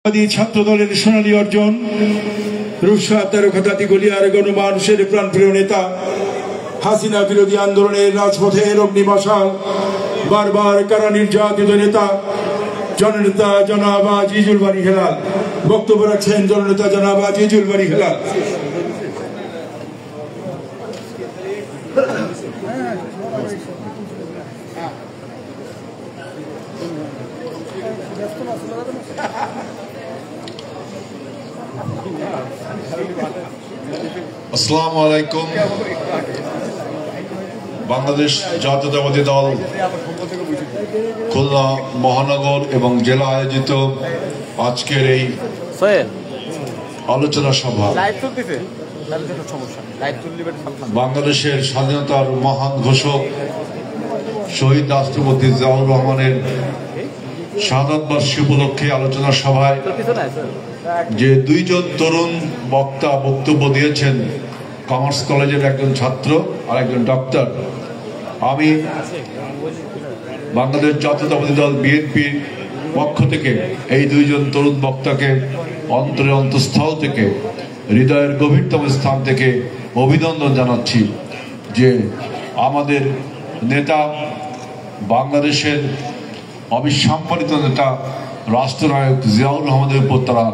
ছাত্র দলের সোনালী অর্জন রূপসা তারকাতি গলিয়ার গণমানুষের প্রাণপ্রিয় নেতা, হাসিনা বিরোধী আন্দোলনের রাজপথের অগ্নিমশাল, বারবার কারা নির্যাতিত নেতা জননেতা জনাব আজিজুল বারী হেলাল। বক্তব্য রাখছেন জননেতা জনাব আজিজুল বারী হেলাল। আসসালামু আলাইকুম। বাংলাদেশ জাতীয়তাবাদী দল খুলনা মহানগর এবং জেলা আয়োজিত আজকের এই আলোচনা সভা বাংলাদেশের স্বাধীনতার মহান ঘোষক শহীদ রাষ্ট্রপতি জিয়াউর রহমানের শাহাদাত বার্ষিকী উপলক্ষে আলোচনা সভায় যে দুইজন তরুণ বক্তা বক্তব্য দিয়েছেন, কমার্স কলেজের একজন ছাত্র আর একজন ডক্টর, আমি বাংলাদেশ জাতীয়তাবাদী দল বিএনপির পক্ষ থেকে এই দুইজন তরুণ বক্তাকে অন্তরের অন্তঃস্থল থেকে, হৃদয়ের গভীরতম স্থান থেকে অভিনন্দন জানাচ্ছি যে আমাদের নেতা, বাংলাদেশের অবিস্মরণীয় নেতা রাষ্ট্রনায়ক জিয়াউর রহমানের উপর তারা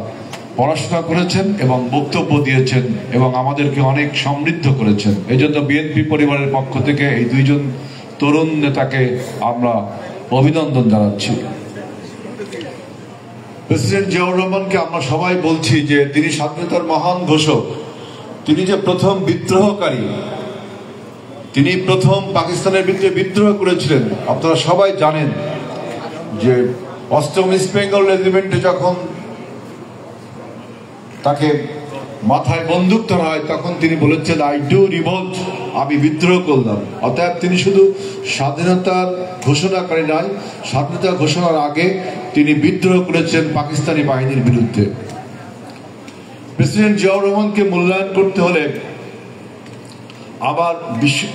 পড়াশোনা করেছেন এবং বক্তব্য দিয়েছেন এবং আমাদেরকে অনেক সমৃদ্ধ করেছেন। এই জন্য বিএনপি পরিবারের পক্ষ থেকে এই দুইজন তরুণ নেতাকে আমরা অভিনন্দন জানাচ্ছি। প্রেসিডেন্ট জিয়াউর রহমানকে আমরা সবাই বলছি যে তিনি স্বাধীনতার মহান ঘোষক, তিনি যে প্রথম বিদ্রোহকারী, তিনি প্রথম পাকিস্তানের বিরুদ্ধে বিদ্রোহ করেছিলেন। আপনারা সবাই জানেন যে 8ম ইস্ট বেঙ্গল রেজিমেন্টে যখন তাকে মাথায় বন্দুক ধরা হয় তখন তিনি বলেছেন, আই ডু রিভোল্ট, আমি বিদ্রোহ করলাম। অতএব তিনি শুধু স্বাধীনতার ঘোষণাকারী নয়, স্বাধীনতা ঘোষণার আগে তিনি বিদ্রোহ করেছেন পাকিস্তানি বাহিনীর বিরুদ্ধে। প্রেসিডেন্ট জিয়াউর রহমানকে মূল্যায়ন করতে হলে আবার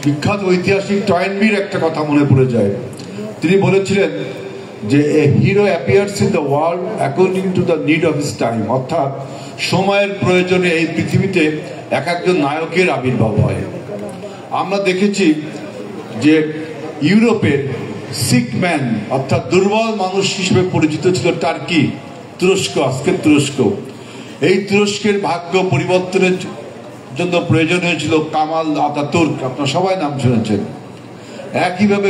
বিখ্যাত ঐতিহাসিক টয়েনবির একটা কথা মনে পড়ে যায়। তিনি বলেছিলেন যে এ hero appears in the world according to the need of his time, অর্থাৎ সময়ের প্রয়োজনে এই পৃথিবীতে এক একজন নায়কের আবির্ভাব হয়। আমরা দেখেছি যে ইউরোপের সিক ম্যান অর্থাৎ দুর্বল মানুষ হিসেবে পরিচিত ছিল টার্কি, তুরস্ক, আজকের তুরস্ক। এই তুরস্কের ভাগ্য পরিবর্তনের জন্য প্রয়োজন হয়েছিল কামাল আতাতুর্ক, আপনারা সবাই নাম শুনেছেন। একইভাবে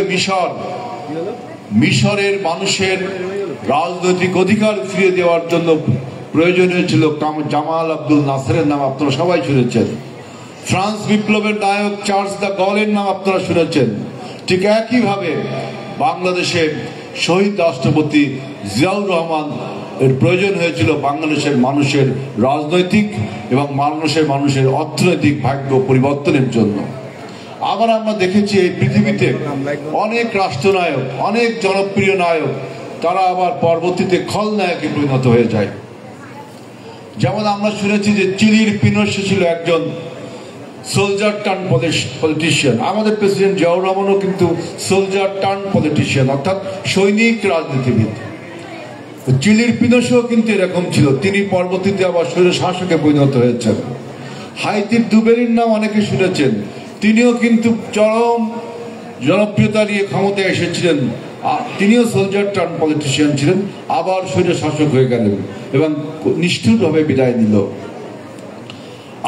মিশরের মানুষের রাজনৈতিক অধিকার ফিরিয়ে দেওয়ার জন্য প্রয়োজন হয়েছিল জামাল আব্দুল নাসেরের নাম আপনারা সবাই শুনেছেন। ফ্রান্স বিপ্লবের নায়ক চার্লস দ্য গলের নাম আপনারা শুনেছেন। ঠিক একইভাবে বাংলাদেশের শহীদ রাষ্ট্রপতি জিয়াউর রহমান এর প্রয়োজন হয়েছিল বাংলাদেশের মানুষের রাজনৈতিক এবং মানুষের অর্থনৈতিক ভাগ্য পরিবর্তনের জন্য। আবার আমরা দেখেছি এই পৃথিবীতে অনেক রাষ্ট্রনায়ক, অনেক জনপ্রিয় নায়ক, তারা আবার পরবর্তীতে খলনায়কে পরিণত হয়ে যায়। যেমন আমরা শুনেছি যে চিলির পিনোশে ছিল একজন সোলজার টার্ন পলিটিশিয়ান। আমাদের প্রেসিডেন্ট জিয়াউর রহমানও কিন্তু সোলজার টার্ন পলিটিশিয়ান, অর্থাৎ সৈনিক রাজনীতিবিদ। চিলির পিনোশেও কিন্তু এরকম ছিল, তিনি পরবর্তীতে আবার স্বৈর শাসকে পরিণত হয়েছেন। হাইতির দুবেরির নাম অনেকে শুনেছেন, তিনিও কিন্তু চরম জনপ্রিয়তা নিয়ে ক্ষমতায় এসেছিলেন। তিনিও সোলজার টার্ন পলিটিশিয়ান ছিলেন, আবার স্বৈর শাসক হয়ে গেলেন এবং নিষ্ঠুরভাবে বিদায় নিল।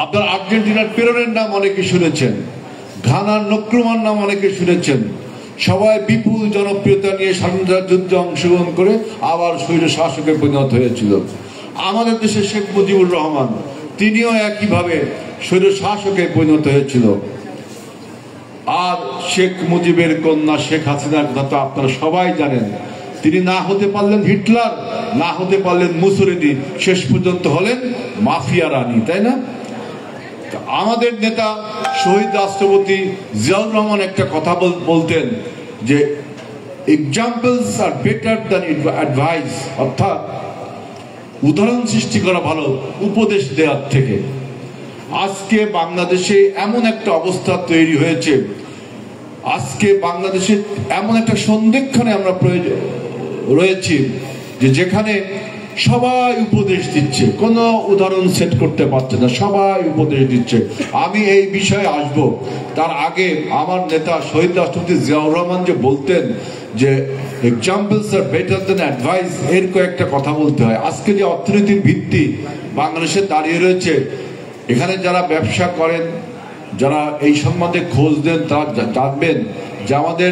আপনার আর্জেন্টিনার পেরনের নাম অনেকে শুনেছেন, ঘানার নক্রুমার নাম অনেকে শুনেছেন। সবাই বিপুল জনপ্রিয়তা নিয়ে স্বাধীনতা যুদ্ধে অংশগ্রহণ করে আবার স্বৈর শাসকে পরিণত হয়েছিল। আমাদের দেশে শেখ মুজিবুর রহমান, তিনিও একইভাবে স্বৈর শাসকে পরিণত হয়েছিল। আর শেখ মুজিবের কন্যা শেখ হাসিনার কথা তো আপনারা সবাই জানেন। তিনি না হতে পারলেন হিটলার, না হতে পারলেন মুসোলিনি, শেষ পর্যন্ত হলেন মাফিয়া রানী, তাই না? আমাদের নেতা শহীদ রাষ্ট্রপতি জিয়াউর রহমান একটা কথা বলতেন যে এক্সাম্পলস আর বেটার দ্যান অ্যাডভাইস, অর্থাৎ উদাহরণ সৃষ্টি করা ভালো উপদেশ দেওয়ার থেকে। আজকে বাংলাদেশে এমন একটা অবস্থা তৈরি হয়েছে, আজকে বাংলাদেশে এমন একটা সন্ধিক্ষণে আমরা রয়েছি যে যেখানে সবাই উপদেশ দিচ্ছে, কোনো উদাহরণ সেট করতে পারছে না, সবাই উপদেশ দিচ্ছে। আমি এই বিষয়ে আসব, তার আগে আমার নেতা শহীদ রাষ্ট্রপতি জিয়াউর রহমান যে বলতেন যে এক্সাম্পলস আর বেটার দেন অ্যাডভাইস, এর কয়েকটা কথা বলতে হয়। আজকে যে অর্থনীতির ভিত্তি বাংলাদেশে দাঁড়িয়ে রয়েছে, এখানে যারা ব্যবসা করেন, যারা এই সম্বন্ধে খোঁজ দেন, তারা জানবেন যে আমাদের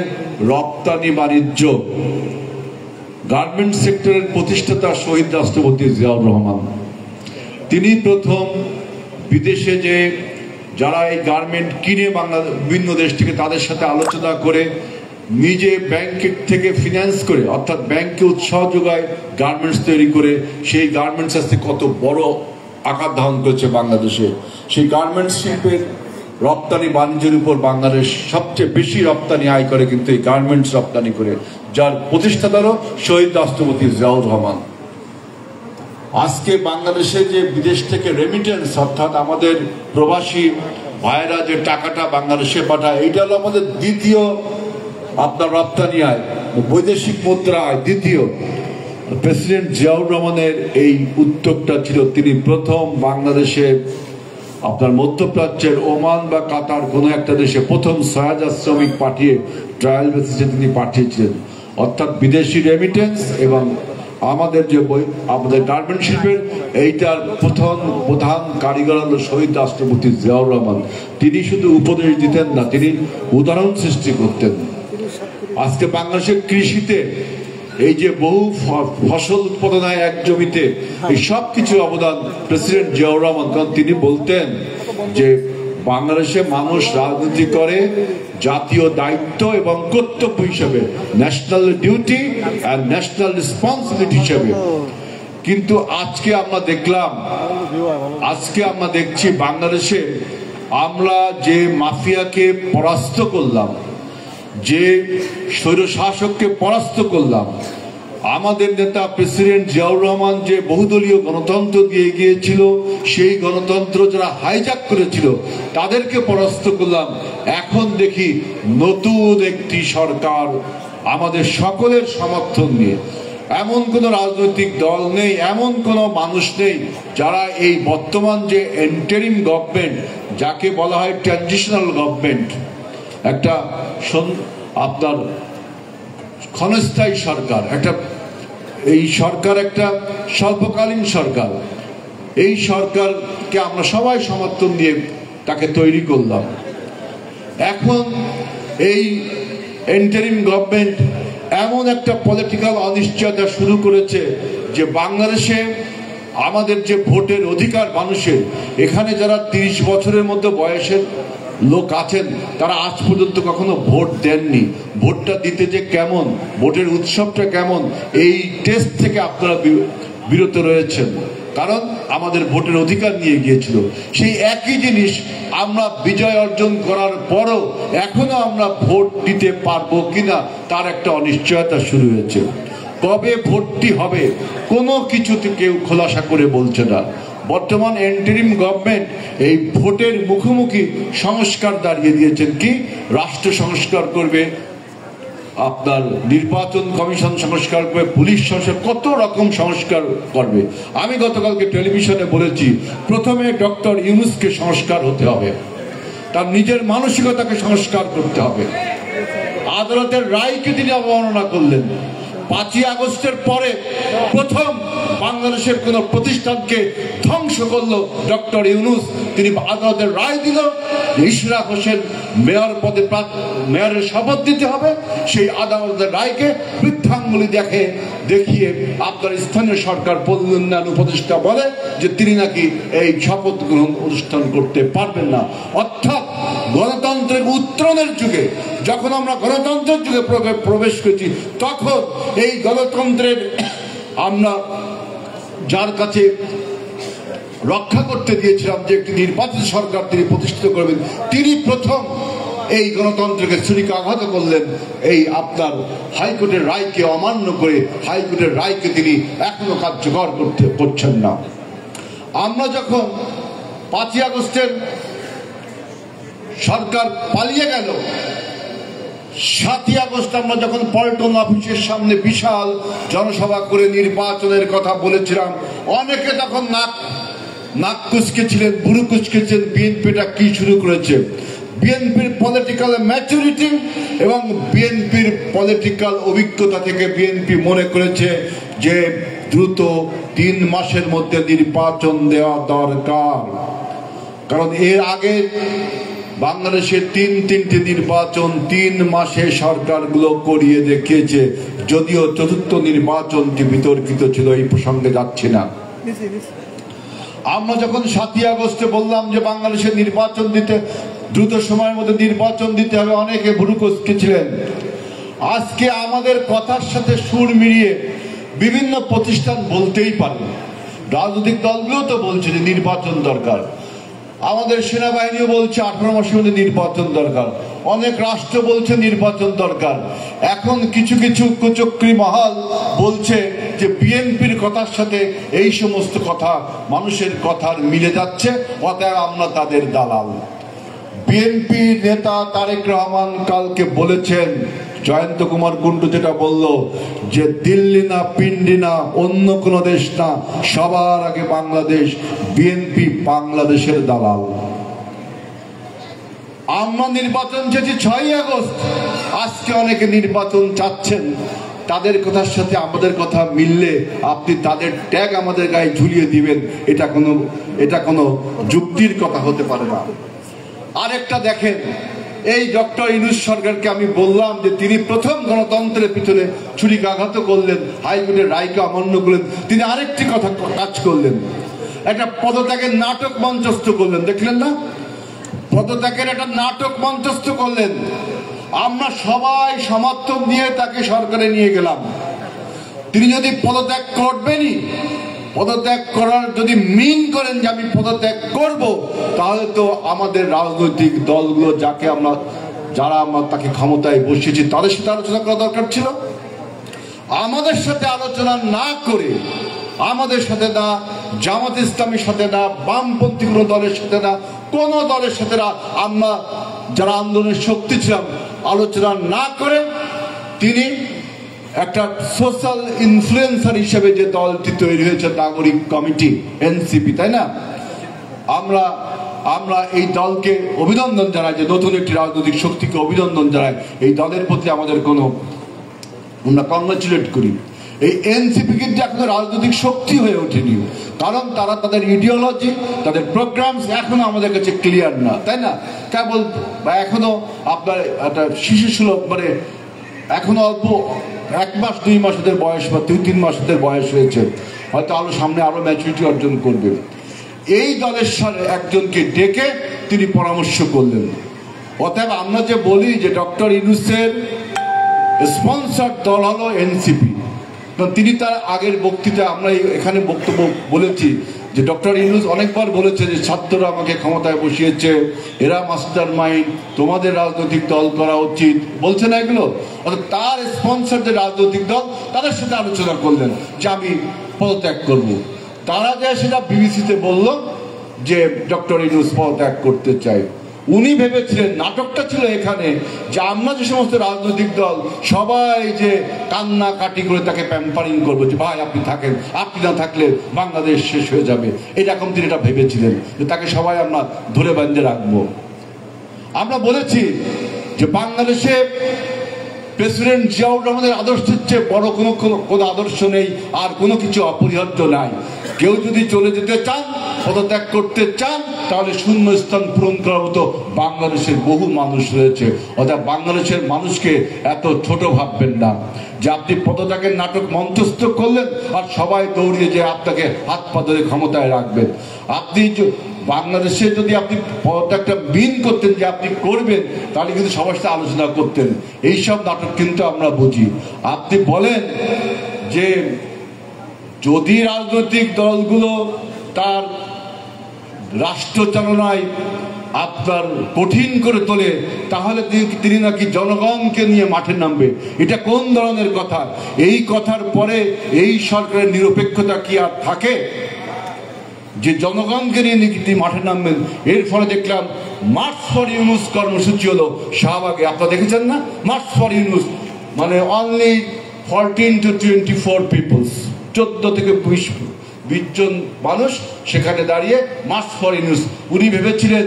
রপ্তানি বাণিজ্য গার্মেন্ট সেক্টরের প্রতিষ্ঠাতা শহীদ রাষ্ট্রপতি জিয়াউর রহমান। তিনি প্রথম বিদেশে যে যারা এই গার্মেন্ট কিনে বিভিন্ন দেশ থেকে, তাদের সাথে আলোচনা করে নিজে ব্যাংক থেকে ফিনান্স করে, অর্থাৎ ব্যাংকে উৎসাহ যোগায় গার্মেন্টস তৈরি করে, সেই গার্মেন্টস আজকে কত বড় আকার ধারণ করেছে বাংলাদেশে। সেই গার্মেন্টস শিল্পের রপ্তানি বাণিজ্যের উপর বাংলাদেশ সবচেয়ে বেশি রপ্তানি আয় করে, কিন্তু এই গার্মেন্টস রপ্তানি করে, যার প্রতিষ্ঠাতারও শহীদ রাষ্ট্রপতি জিয়াউর রহমান। আজকে বাংলাদেশে যে বিদেশ থেকে রেমিটেন্স, অর্থাৎ আমাদের প্রবাসী ভাইয়েরা যে টাকাটা বাংলাদেশে পাঠায়, এইটা হলো আমাদের দ্বিতীয় আপনার রপ্তানি আয়, বৈদেশিক মুদ্রা আয় দ্বিতীয়। প্রেসিডেন্ট জিয়াউর রহমানের এই উদ্যোগটা ছিল, তিনি প্রথম বাংলাদেশে আপনার মধ্যপ্রাচ্যের ওমান বা কাতার কোনো একটা দেশে প্রথম ৬০০০ শ্রমিক পাঠিয়ে ট্রায়াল বেসিসে তিনি পাঠিয়েছিলেন। অর্থাৎ বিদেশি রেমিটেন্স এবং আমাদের যে আমাদের গার্মেন্ট শিল্পের এইটার প্রধান কারিগর হল শহীদ রাষ্ট্রপতি জিয়াউর রহমান। তিনি শুধু উপদেশ দিতেন না, তিনি উদাহরণ সৃষ্টি করতেন। আজকে বাংলাদেশের কৃষিতে এই যে বহু ফসল উৎপাদন হয় এক জমিতে, এই সব কিছু অবদান প্রেসিডেন্ট জিয়াউর রহমান। কারণ তিনি বলতেন যে বাংলাদেশে মানুষ রাজনীতি করে জাতীয় দায়িত্ব এবং কর্তব্য হিসেবে, ন্যাশনাল ডিউটি আর ন্যাশনাল রেসপন্সিবিলিটি হিসেবে। কিন্তু আজকে আমরা দেখছি বাংলাদেশে আমরা যে মাফিয়াকে পরাস্ত করলাম, যে স্বৈরশাসককে পরাস্ত করলাম, আমাদের নেতা প্রেসিডেন্ট জিয়াউর রহমান যে বহুদলীয় গণতন্ত্র দিয়ে গিয়েছিল, সেই গণতন্ত্র যারা হাইজ্যাক করেছিল তাদেরকে পরাস্ত করলাম। এখন দেখি নতুন একটি সরকার আমাদের সকলের সমর্থন নিয়ে, এমন কোনো রাজনৈতিক দল নেই, এমন কোনো মানুষ নেই যারা এই বর্তমান যে ইন্টারিম গভর্নমেন্ট, যাকে বলা হয় ট্রানজিশনাল গভর্নমেন্ট, একটা আপনার ক্ষণস্থায়ী সরকার, এই সরকার একটা স্বল্পকালীন সরকার, এই সরকারকে আমরা সবাই সমর্থন দিয়ে তাকে তৈরি করলাম। এখন এই ইন্টারিম গভর্নমেন্ট এমন একটা পলিটিক্যাল অনিশ্চয়তা শুরু করেছে যে বাংলাদেশে আমাদের যে ভোটের অধিকার মানুষের, এখানে যারা ৩০ বছরের মধ্যে বয়সের লোক আছেন তারা আজ পর্যন্ত কখনো ভোট দেননি। ভোটটা দিতে যে কেমন, ভোটের উৎসবটা কেমন, এই টেস্ট থেকে আপনারা বিরত রয়েছেন, কারণ আমাদের ভোটের অধিকার নিয়ে গিয়েছিল। সেই একই জিনিস আমরা বিজয় অর্জন করার পরও এখনো আমরা ভোট দিতে পারবো কিনা তার একটা অনিশ্চয়তা শুরু হয়েছে। কবে ভোটটি হবে কোনো কিছুতে কেউ খোলাসা করে বলছে না। বর্তমান ইন্টারিম গভর্নমেন্ট এই ভোটের মুখোমুখি সংস্কার দাঁড়িয়ে দিয়েছেন, কি রাষ্ট্র সংস্কার করবে, আপনার নির্বাচন কমিশন সংস্কার করবে, পুলিশ সংস্কার, কত রকম সংস্কার করবে। আমি গতকালকে টেলিভিশনে বলেছি, প্রথমে ডক্টর ইউনূসকে সংস্কার হতে হবে, তার নিজের মানসিকতাকে সংস্কার করতে হবে। আদালতের রায়কে তিনি অবমাননা করলেন। ৫ই আগস্টের পরে প্রথম বাংলাদেশের কোন প্রতিষ্ঠানকে ধ্বংস করলো ডক্টর ইউনূস। তিনি আদালতের রায় দিল ইশরাক হোসেন মেয়র পদে মেয়রের শপথ দিতে হবে, সেই আদালতের রায়কে বৃদ্ধাঙ্গুলি দেখিয়ে আপনার স্থানীয় সরকার পল্লী উন্নয়ন উপদেষ্টা বলে যে তিনি নাকি এই শপথ গ্রহণ অনুষ্ঠান করতে পারবেন না। অর্থাৎ গণতন্ত্রের উত্তরণের যুগে, যখন আমরা গণতন্ত্রের যুগে প্রবেশ করেছি, তখন এই গণতন্ত্রের আমরা যার কাছে রক্ষা করতে দিয়েছিলাম যে একটি নির্বাচিত সরকার তিনি প্রতিষ্ঠিত করবেন, তিনি প্রথম এই গণতন্ত্রকে ছুরিকাঘাত করলেন। এই আপনার হাইকোর্টের রায়কে অমান্য করে হাইকোর্টের রায়কে তিনি এখনো কার্যকর করছেন না। আমরা যখন 5ই আগস্টের সরকার পালিয়ে গেল, 7ই আগস্ট আমরা যখন পল্টন অফিসের সামনে বিশাল জনসভা করে নির্বাচনের কথা বলেছিলাম, অনেকে তখন নাক কুচকেছিলেন, বুড়ো কুচকেছিলেন, বিএনপিটা কি শুরু করেছে। বিএনপির পলিটিক্যাল ম্যাচুরিটি এবং বিএনপির পলিটিক্যাল অভিজ্ঞতা থেকে বিএনপি মনে করেছে যে দ্রুত 3 মাসের মধ্যে নির্বাচন দেওয়া দরকার। কারণ এর আগে বাংলাদেশে 3টি নির্বাচন 3 মাসে সরকারগুলো করিয়ে দেখিয়েছে, যদিও চতুর্থ নির্বাচনটি বিতর্কিত ছিল, এই প্রসঙ্গে যাচ্ছি না। আমরা যখন 7ই আগস্টে বললাম যে বাংলাদেশে নির্বাচন দিতে, দ্রুত সময়ের মধ্যে নির্বাচন দিতে হবে, অনেকে ভুরু কুঁচকেছিলেন। আজকে আমাদের কথার সাথে সুর মিলিয়ে বিভিন্ন প্রতিষ্ঠান বলতেই পারে, রাজনৈতিক দলগুলো তো বলছে যে নির্বাচন দরকার, আমাদের সেনাবাহিনীও বলছে 18 মাসের মধ্যে নির্বাচন দরকার, অনেক রাষ্ট্র বলছে নির্বাচন দরকার। এখন কিছু কিছু কুচক্রী মহল বলছে যে বিএনপির কথার সাথে এই সমস্ত কথা মানুষের কথার মিলে যাচ্ছে, অতএব আমরা তাদের দালাল। বিএনপি নেতা তারেক রহমান কালকে বলেছেন, জয়ন্ত কুমার কুন্ডু যেটা বলল, যে দিল্লি না পিন্ডি না অন্য কোন দেশ না, সবার আগে বাংলাদেশ, বিএনপি বাংলাদেশের দালাল। আমরা নির্বাচন চেয়েছি 6ই আগস্ট, আজকে অনেকে নির্বাচন চাচ্ছেন, তাদের কথার সাথে আমাদের কথা মিললে আপনি তাদের ট্যাগ আমাদের গায়ে ঝুলিয়ে দিবেন, এটা কোনো যুক্তির কথা হতে পারে না। আরেকটা দেখেন, এই ডক্টর ইউনূস সরকারকে আমি বললাম যে তিনি প্রথম গণতন্ত্রের পিছনে ছুরিকাঘাত করলেন, হাইকোর্টের রায়কে অমান্য করলেন। তিনি আরেকটি কথা কাজ করলেন, একটা পদত্যাগের নাটক মঞ্চস্থ করলেন, দেখলেন না? পদত্যাগের একটা নাটক মঞ্চস্থ করলেন। আমরা সবাই সমর্থন দিয়ে তাকে সরকারে নিয়ে গেলাম। তিনি যদি পদত্যাগ করবেনই, পদত্যাগ করার যদি মিন করেন যে আমি পদত্যাগ করব, তাহলে তো আমাদের রাজনৈতিক দলগুলো যারা আমরা তাকে ক্ষমতায় বসিয়েছি তাদের সাথে আলোচনা করা দরকার ছিল। আমাদের সাথে আলোচনা না করে, আমাদের সাথে না, জামাত ইসলামের সাথে না, বামপন্থী কোনো দলের সাথে না, কোন দলের সাথে না, আমরা যারা আন্দোলনের শক্তি ছিলাম, আলোচনা না করে তিনি একটা সোশ্যাল ইনফ্লুয়েন্সার হিসেবে যে দলটি তৈরি হয়েছে নাগরিক কমিটি এনসিপি, তাই না? আমরা এই দলকে অভিনন্দন জানাই, যে নতুন একটি রাজনৈতিক শক্তিকে অভিনন্দন জানাই। এই দলের প্রতি আমাদের আমরা কংগ্রাচুলেট করি। এই এনসিপি কিন্তু এখনো রাজনৈতিক শক্তি হয়ে ওঠেনি, কারণ তারা তাদের ইডিওলজি, তাদের প্রোগ্রামস এখনো আমাদের কাছে ক্লিয়ার না, তাই না? কেবল এখনো আপনার একটা শিশু সুলভ, মানে এখনো অল্প 1 মাস 2 মাস ওদের বয়স বা 2-3 মাস ওদের বয়স হয়েছে, হয়তো সামনে আরো ম্যাচুরিটি অর্জন করবে। এই দলের সাথে একজনকে ডেকে তিনি পরামর্শ করলেন। অতএব আমরা যে বলি যে ডক্টর ইউনূসের স্পন্সর দল হলো এনসিপি, তিনি তার আগের বক্তৃতায় আমরা এখানে বক্তব্য বলেছি যে ডক্টর ইউনূস অনেকবার বলেছে যে ছাত্ররা আমাকে ক্ষমতায় বসিয়েছে, এরা মাস্টার মাইন্ড, তোমাদের রাজনৈতিক দল করা উচিত, বলছে না এগুলো? অর্থাৎ তার স্পন্সর যে রাজনৈতিক দল, তাদের সাথে আলোচনা করলেন যে আমি পদত্যাগ করব। তারা যে সেটা বিবিসিতে বলল যে ডক্টর ইউনূস পদত্যাগ করতে চাই। উনি ভেবেছিলেন, নাটকটা ছিল এখানে, যে আমরা যে সমস্ত রাজনৈতিক দল সবাই যে কান্না কাটি করে তাকে প্যাম্পারিং করবো, যে ভাই আপনি থাকেন, আপনি না থাকলে বাংলাদেশ শেষ হয়ে যাবে, এরকম তিনি এটা ভেবেছিলেন, যে তাকে সবাই আমরা ধরে বেঁধে রাখবো। আমরা বলেছি যে বাংলাদেশে প্রেসিডেন্ট জিয়াউর রহমানের আদর্শের চেয়ে বড় কোনো আদর্শ নেই, আর কোনো কিছু অপরিহার্য নাই। কেউ যদি চলে যেতে চান, পদত্যাগ করতে চান, তাহলে শূন্য স্থান পূরণ করার মতো বাংলাদেশের বহু মানুষ রয়েছে। অর্থাৎ বাংলাদেশের মানুষকে এত ছোট ভাববেন না যে আপনি পদত্যাগের নাটক মঞ্চস্থ করলেন আর সবাই দৌড়িয়ে যে আপনাকে হাত পা ধরে ক্ষমতায় রাখবেন। আপনি বাংলাদেশে যদি আপনি পদত্যাগটা মিন করতেন যে আপনি করবেন, তাহলে কিন্তু সবার সাথে আলোচনা করতেন। এইসব নাটক কিন্তু আমরা বুঝি। আপনি বলেন যে যদি রাজনৈতিক দলগুলো তার রাষ্ট্রচালনায় আপনার কঠিন করে তোলে, তাহলে তিনি নাকি জনগণকে নিয়ে মাঠে নামবে। এটা কোন ধরনের কথা? এই কথার পরে এই সরকারের নিরপেক্ষতা কি আর থাকে? যে জনগণকে নিয়ে তিনি মাঠে নামবেন। এর ফলে দেখলাম মার্চ ফর ইউনুস কর্মসূচি হলো শাহবাগে। আপনারা দেখেছেন না? মার্চ ফর ইউনুস মানে অনলি 14 to 24 পিপলস, 14 থেকে 20 জন মানুষ সেখানে দাঁড়িয়ে মার্চ ফর ইউনুস। উনি ভেবেছিলেন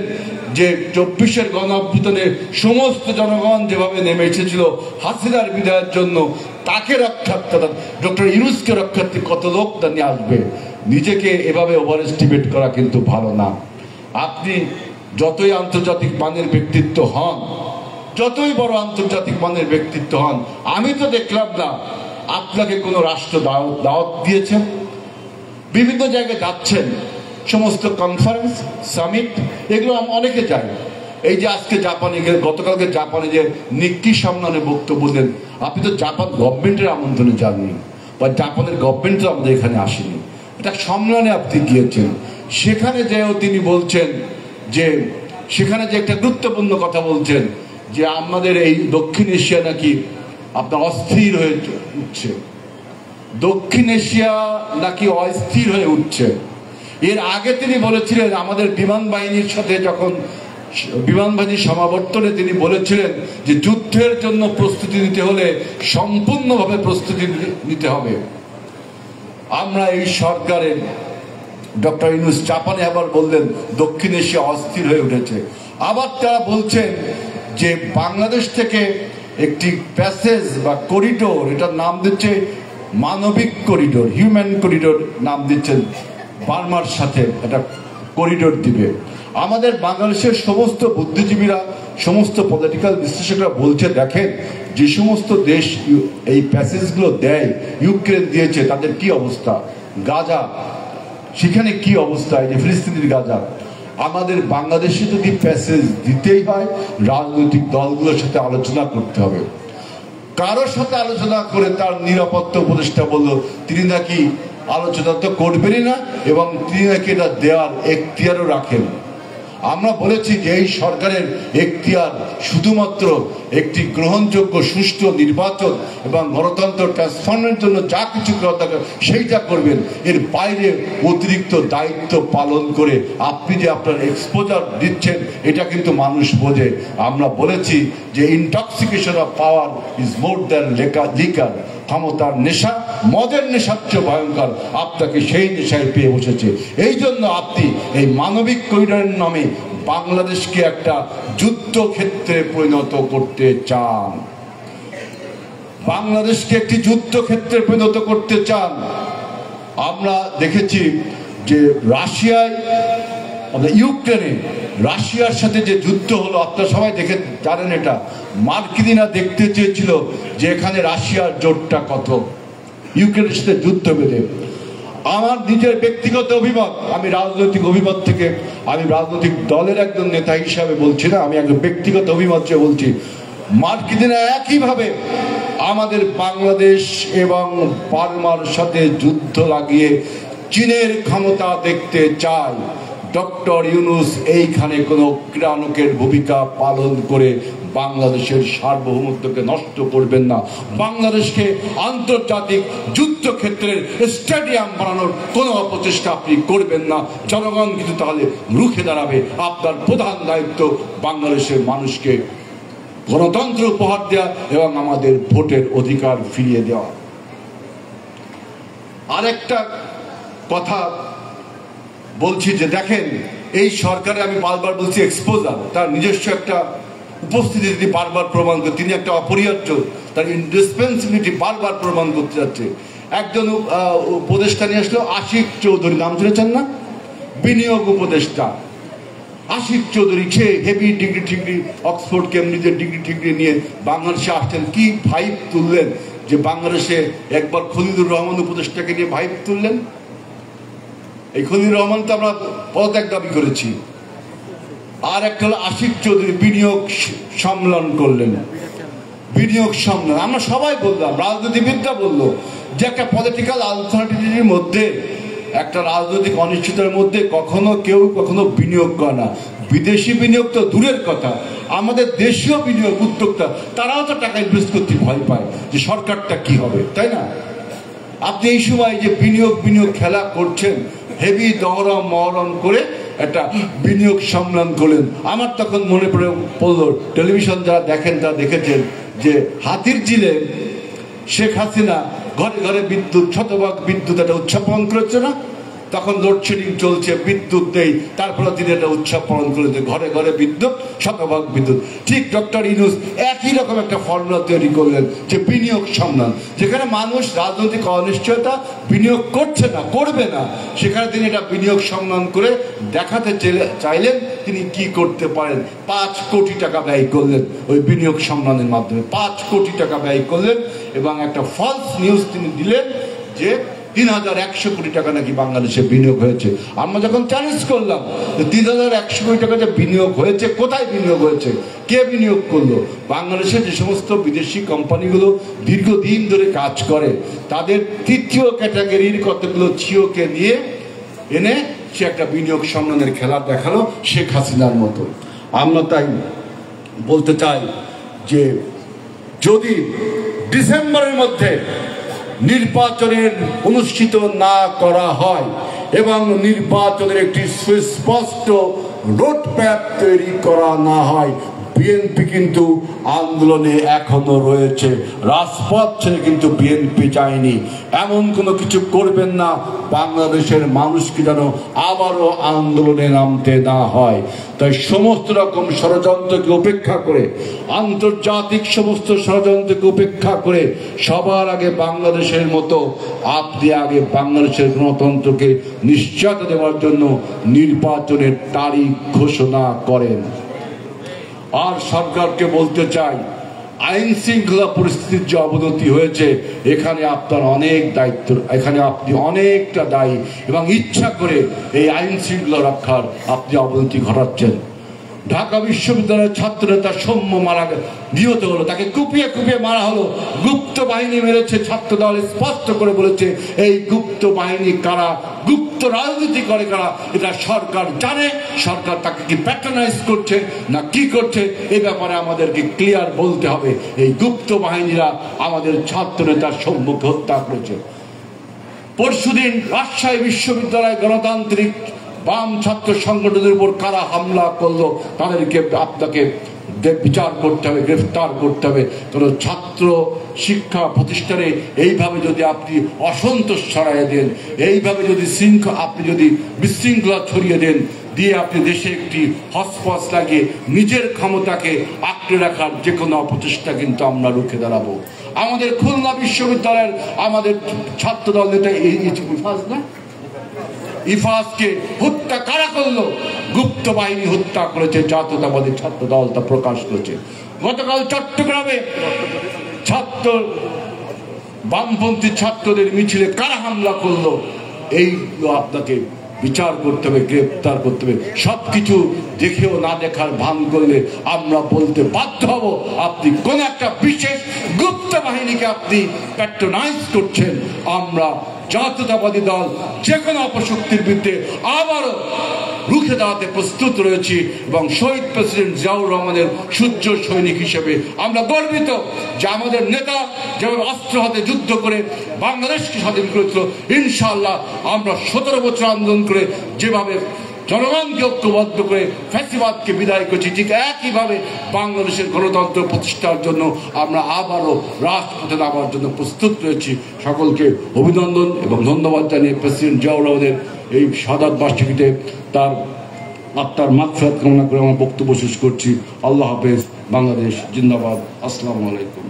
যে 24-এর গণ অভ্যুত্থানে সমস্ত জনগণ যেভাবে নেমে এসেছিল হাসিনার বিদায়ের জন্য, তাকে রক্ষার্থে ডক্টর ইউনুসকে রক্ষার্থে কত লোক তা নিয়ে আসবে। নিজেকে এভাবে ওভার এস্টিমেট করা কিন্তু ভালো না। আপনি যতই আন্তর্জাতিক মানের ব্যক্তিত্ব হন, যতই বড় আন্তর্জাতিক মানের ব্যক্তিত্ব হন, আমি তো দেখলাম না আপনাকে কোনো রাষ্ট্র দাওয়াত দিয়েছেন। বিভিন্ন জায়গায় যাচ্ছেন, সমস্ত কনফারেন্স, সামিট, এগুলো অনেকে যায়। এই যে আজকে জাপানে গেলে, গতকালকে জাপানে যে নিক্কি সামনে বক্তব্য দেন, আপনি তো জাপান গভর্নমেন্টের আমন্ত্রণে যাননি, বা জাপানের গভর্নমেন্ট তো আমাদের এখানে আসেনি, এটা সম্মেলনে আপনি গিয়েছেন। সেখানে যেও তিনি বলছেন যে, সেখানে যে একটা গুরুত্বপূর্ণ কথা বলছেন যে আমাদের এই দক্ষিণ এশিয়া নাকি আপনার অস্থির হয়ে উঠছে, দক্ষিণ এশিয়া নাকি অস্থির হয়ে উঠছে। এর আগে তিনি বলেছিলেন আমাদের বিমান বাহিনীর সাথে, যখন বিমান বাহিনীর সমাবর্তনে তিনি বলেছিলেন যে যুদ্ধের জন্য প্রস্তুতি নিতে হলে সম্পূর্ণভাবে প্রস্তুতি নিতে হবে। আমরা এই সরকারের ডক্টর ইউনূস জাপানে আবার বললেন দক্ষিণ এশিয়া অস্থির হয়ে উঠেছে। আবার তারা বলছেন যে বাংলাদেশ থেকে একটি প্যাসেজ বা করিডোর, এটার নাম দিচ্ছে মানবিক করিডোর, হিউম্যান করিডোর নাম দিচ্ছেন, বার্মার সাথে একটা করিডোর দিবে। আমাদের বাংলাদেশের সমস্ত বুদ্ধিজীবীরা, সমস্ত পলিটিক্যাল বিশ্লেষকরা বলছে, দেখেন যে সমস্ত দেশ এই প্যাসেজগুলো দেয়, ইউক্রেন দিয়েছে, তাদের কি অবস্থা, গাজা সেখানে কি অবস্থা, এই যে ফিলিস্তিনের গাজা। আমাদের বাংলাদেশে যদি প্যাসেজ দিতেই হয়, রাজনৈতিক দলগুলোর সাথে আলোচনা করতে হবে। কারোর সাথে আলোচনা করে তার নিরাপত্তা উপদেষ্টা বলল তিনি নাকি আলোচনা তো করবেনই না, এবং তিনি নাকি এটা দেওয়ার এখতিয়ারও রাখেন। আমরা বলেছি যে এই সরকারের এখতিয়ার শুধুমাত্র একটি গ্রহণযোগ্য সুষ্ঠু নির্বাচন এবং গণতন্ত্র ট্রান্সফর্মের জন্য যা কিছু করা দরকার সেইটা করবেন। এর বাইরে অতিরিক্ত দায়িত্ব পালন করে আপনি যে আপনার এক্সপোজার দিচ্ছেন, এটা কিন্তু মানুষ বোঝে। আমরা বলেছি যে intoxication of power is more than liquor, ক্ষমতার নেশা মদের নেশার চেয়ে ভয়ঙ্কর, আপনাকে সেই নেশায় পেয়ে বসেছে। এই জন্য আপনি এই মানবিক করিডোরের নামে বাংলাদেশকে একটা যুদ্ধক্ষেত্রে পরিণত করতে চান, বাংলাদেশকে একটি যুদ্ধক্ষেত্রে পরিণত করতে চান। আমরা দেখেছি যে রাশিয়ায়, ইউক্রেনে রাশিয়ার সাথে যে যুদ্ধ হলো, আপনারা সবাই দেখে জানেন এটা। মার্কিনিরা দেখতে চেয়েছিল যে এখানে রাশিয়ার জোরটা কত, ইউক্রেনের সাথে যুদ্ধ বেঁধে। আমার নিজের ব্যক্তিগত অভিমত, আমি রাজনৈতিক অভিমত থেকে, আমি রাজনৈতিক দলের একজন নেতা হিসাবে বলছি না, আমি একজন ব্যক্তিগত অভিমত চেয়ে বলছি, মার্কিনিরা একইভাবে আমাদের বাংলাদেশ এবং বার্মার সাথে যুদ্ধ লাগিয়ে চীনের ক্ষমতা দেখতে চায়। ডক্টর ইউনূস এইখানে কোনো ক্রীড়ানকের ভূমিকা পালন করে বাংলাদেশের সার্বভৌমত্বকে নষ্ট করবেন না। বাংলাদেশকে আন্তর্জাতিক যুদ্ধক্ষেত্রের স্টেডিয়াম বানানোর কোনো অপচেষ্টা আপনি করবেন না। জনগণ কিন্তু তাহলে রুখে দাঁড়াবে। আপনার প্রধান দায়িত্ব বাংলাদেশের মানুষকে গণতন্ত্র উপহার দেওয়া এবং আমাদের ভোটের অধিকার ফিরিয়ে দেওয়া। আরেকটা কথা বলছি যে দেখেন, এই সরকারে আমি বারবার বলছি এক্সপোজার, তার নিজস্ব একটা উপস্থিতি তিনি বারবার প্রমাণ করে, তিনি একটা অপরিহার্য, তার ইন্ডিসপেন্সিবিলিটি বারবার প্রমাণ করতে যাচ্ছে। একজন উপদেষ্টা নিয়ে আসলো, আশিক চৌধুরী, নাম শুনেছেন না? বিনিয়োগ উপদেষ্টা আশিক চৌধুরী, সে হেভি ডিগ্রি অক্সফোর্ড কেমব্রিজের ডিগ্রি নিয়ে বাংলাদেশে আসছেন। কি ভাইব তুললেন যে বাংলাদেশে একবার খলিলুর রহমান উপদেষ্টাকে নিয়ে ভাইব তুললেন। এই খলিলুর রহমান তো আমরা পদত্যাগ দাবি করেছি। আর একটা হলো আশিক চৌধুরী বিনিয়োগ সম্মেলন করলেন, বিনিয়োগ সম্মেলন। আমরা সবাই বললাম, রাজনীতিবিদরা বললো যে একটা পলিটিক্যাল আনসার্টিনিটির মধ্যে, একটা রাজনৈতিক অনিশ্চয়তার মধ্যে কখনো কেউ কখনো বিনিয়োগ করে না। বিদেশি বিনিয়োগ তো দূরের কথা, আমাদের দেশীয় বিনিয়োগ উদ্যোক্তা তারাও তো টাকা ইনভেস্ট করতে ভয় পায় যে সরকারটা কি হবে, তাই না? আপনি এই সময় যে বিনিয়োগ খেলা করছেন, হেভি দহরম মহরম করে একটা বিনিয়োগ সম্মেলন করলেন। আমার তখন মনে পড়লো, টেলিভিশন যারা দেখেন তারা দেখেছেন যে হাতিরঝিলে শেখ হাসিনা ঘরে ঘরে বিদ্যুৎ, শতভাগ বিদ্যুৎ একটা উৎসব পালন করেছে না? তখন লোডশেডিং চলছে, বিদ্যুৎ নেই, তারপরে তিনি একটা উৎসব পালন করেছে, ঘরে ঘরে বিদ্যুৎ, শতভাগ বিদ্যুৎ। ঠিক ডক্টর ইউনূস একই রকম একটা ফর্মুলা তৈরি করলেন যে বিনিয়োগ সম্মেলন, যেখানে মানুষ রাজনৈতিক অনিশ্চয়তা বিনিয়োগ করছে না, করবে না, সেখানে তিনি একটা বিনিয়োগ সম্মেলন করে দেখাতে চাইলেন তিনি কি করতে পারেন। 5 কোটি টাকা ব্যয় করলেন ওই বিনিয়োগ সম্মেলনের মাধ্যমে, 5 কোটি টাকা ব্যয় করলেন এবং একটা ফলস নিউজ তিনি দিলেন যে 3100 কোটি টাকা নাকি বাংলাদেশে বিনিয়োগ হয়েছে। আমরা যখন চ্যালেঞ্জ করলাম 3100 কোটি টাকা যে বিনিয়োগ হয়েছে, কোথায় বিনিয়োগ হয়েছে, কে বিনিয়োগ করলো? বাংলাদেশে যে সমস্ত বিদেশি কোম্পানিগুলো দীর্ঘদিন ধরে কাজ করে তাদের তৃতীয় ক্যাটাগরির কতগুলো ছিওকে নিয়ে এনে সে একটা বিনিয়োগ সম্মেলনের খেলা দেখালো শেখ হাসিনার মতো। আমরা তাই বলতে চাই যে যদি ডিসেম্বরের মধ্যে নির্বাচনের অনুষ্ঠিত না করা হয় এবং নির্বাচনের একটি সুস্পষ্ট রোডম্যাপ তৈরি করা না হয়, বিএনপি কিন্তু আন্দোলনে এখনো রয়েছে, রাজপথ ছেড়ে কিন্তু বিএনপি যায়নি। এমন কোনো কিছু করবেন না বাংলাদেশের মানুষকে যেন আবারও আন্দোলনে নামতে না হয়। তাই সমস্ত রকম ষড়যন্ত্রকে উপেক্ষা করে, আন্তর্জাতিক সমস্ত ষড়যন্ত্রকে উপেক্ষা করে সবার আগে বাংলাদেশের মতো আপনি আগে বাংলাদেশের গণতন্ত্রকে নিশ্চয়তা দেওয়ার জন্য নির্বাচনের তারিখ ঘোষণা করেন। আর সরকারকে বলতে চাই, আইন শৃঙ্খলা পরিস্থিতির যে অবনতি হয়েছে এখানে আপনার অনেক দায়িত্ব, এখানে আপনি অনেকটা দায়ী এবং ইচ্ছা করে এই আইন শৃঙ্খলা রক্ষার আপনি অবনতি ঘটাচ্ছেন। ঢাকা বিশ্ববিদ্যালয়ের ছাত্র নেতা সৌম্য নিহত হলো, তাকে কুপিয়ে কুপিয়ে মারা হলো, গুপ্ত বাহিনী মেরেছে। ছাত্র দল স্পষ্ট করে বলেছে এই গুপ্ত বাহিনী কারা, গুপ্ত রাজনীতি করে কারা, এটা সরকার জানে। সরকার তাকে কি প্যাট্রোনাইজ করছে না কি করছে, এই ব্যাপারে আমাদেরকে ক্লিয়ার বলতে হবে। এই গুপ্ত বাহিনীরা আমাদের ছাত্র নেতা সৌম্যকে হত্যা করেছে। পরশুদিন রাজশাহী বিশ্ববিদ্যালয় গণতান্ত্রিক বাম ছাত্র সংগঠনের উপর কারা হামলা করলো তাদেরকে আপনাকে বিচার করতে হবে, গ্রেফতার করতে হবে। কারণ ছাত্র শিক্ষা প্রতিষ্ঠানে এইভাবে যদি আপনি অসন্তোষ ছড়াইয়ে দেন, এইভাবে যদি আপনি যদি বিশৃঙ্খলা ছড়িয়ে দেন, দিয়ে আপনি দেশে একটি হসপস লাগিয়ে নিজের ক্ষমতাকে আঁকড়ে রাখার যে কোনো অপচেষ্টা কিন্তু আমরা রুখে দাঁড়াবো। আমাদের খুলনা বিশ্ববিদ্যালয়ের আমাদের ছাত্রদল নেতা ইফাজকে হত্যা কারা করলো? গুপ্ত বাহিনী হত্যা করেছে, জাতীয়তাবাদী ছাত্র দল তা প্রকাশ করেছে। গতকাল চট্টগ্রামে বামপন্থী ছাত্রদের মিছিলে কারা হামলা করলো, এইগুলো আপনাকে বিচার করতে হবে, গ্রেপ্তার করতে হবে। সবকিছু দেখেও না দেখার ভান করলে আমরা বলতে বাধ্য হব আপনি কোন একটা বিশেষ গুপ্ত বাহিনীকে আপনি প্যাট্রোনাইজ করছেন। আমরা জাতীয়তাবাদী দল যে কোনো অপশক্তির বিরুদ্ধে আবারও রুখে দাঁড়াতে প্রস্তুত রয়েছি এবং শহীদ প্রেসিডেন্ট জিয়াউর রহমানের সূর্য সৈনিক হিসেবে আমরা গর্বিত যে আমাদের নেতা যেভাবে অস্ত্র হাতে যুদ্ধ করে বাংলাদেশকে স্বাধীন করেছিল, ইনশাআল্লাহ আমরা 17 বছর আন্দোলন করে যেভাবে জনগণকে ঐক্যবদ্ধ করে ফ্যাসিবাদকে বিদায় করেছি, ঠিক একইভাবে বাংলাদেশের গণতন্ত্র প্রতিষ্ঠার জন্য আমরা আবারও রাজপথে নামার জন্য প্রস্তুত রয়েছি। সকলকে অভিনন্দন এবং ধন্যবাদ জানিয়ে প্রেসিডেন্ট জিয়াউর রহমানের এই শাহাদাত বার্ষিকীতে তার আত্মার মাগফিরাত কামনা করে আমার বক্তব্য শেষ করছি। আল্লাহ হাফেজ। বাংলাদেশ জিন্দাবাদ। আসসালামু আলাইকুম।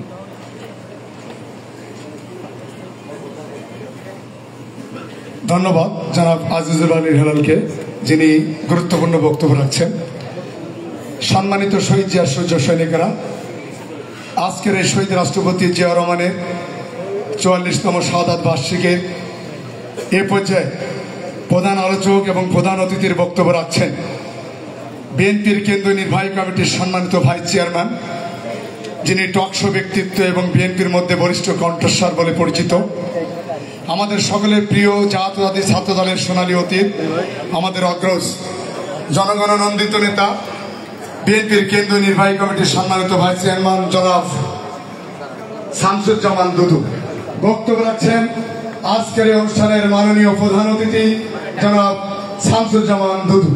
ধন্যবাদ জনাব আজিজুল আলী হেলালকে, যিনি গুরুত্বপূর্ণ বক্তব্য রাখছেন। সম্মানিত শহীদ জিয়ার সূর্য সৈনিকেরা, আজকের এই শহীদ রাষ্ট্রপতি জিয়া রহমানের 44তম শাহাদাত বার্ষিকীর এ পর্যায়ে প্রধান আলোচক এবং প্রধান অতিথির বক্তব্য রাখছেন বিএনপির কেন্দ্রীয় নির্বাহী কমিটির সম্মানিত ভাইস চেয়ারম্যান, যিনি টকশো ব্যক্তিত্ব এবং বিএনপির মধ্যে বরিষ্ঠ কণ্ঠস্বর বলে পরিচিত, আমাদের সকলের প্রিয় জাতীয়তাবাদী ছাত্র দলের সোনালী অতীত, আমাদের অগ্রজ জনগণনন্দিত নেতা বিএনপির কেন্দ্রীয় নির্বাহী কমিটির সম্মানিত ভাইস চেয়ারম্যান জনাব শামসুজ্জামান দুদু। বক্তব্য রাখছেন আজকের এই অনুষ্ঠানের মাননীয় প্রধান অতিথি জনাব শামসুজ্জামান দুদু।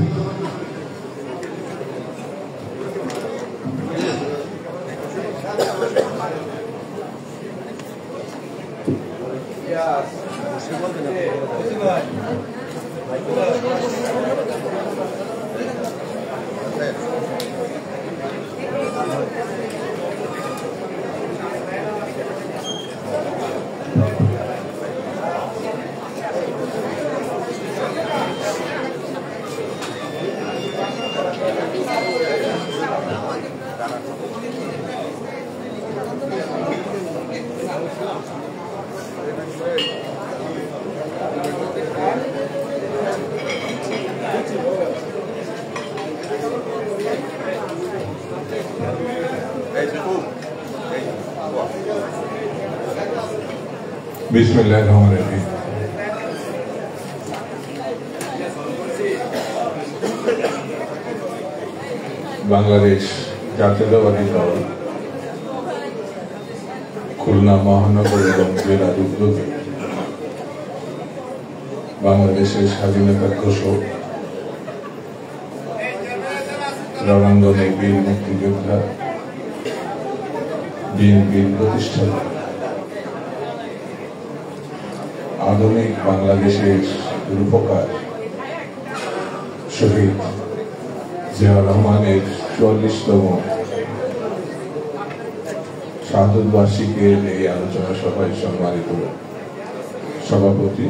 বিসমিল্লাহির রহমানির রহিম। বাংলাদেশ জাতীয়তাবাদী দল খুলনা মহানগর এবং জেলার উদ্যোগে বাংলাদেশের স্বাধীনতা ঘোষক রণাঙ্গনে বীর মুক্তিযোদ্ধা বিএনপির প্রতিষ্ঠাতা আধুনিক বাংলাদেশের রূপকার শহীদ জিয়াউর রহমানের ৪৪তম শাহাদত বার্ষিকীর এই আলোচনা সভায় সম্মানিত সভাপতি,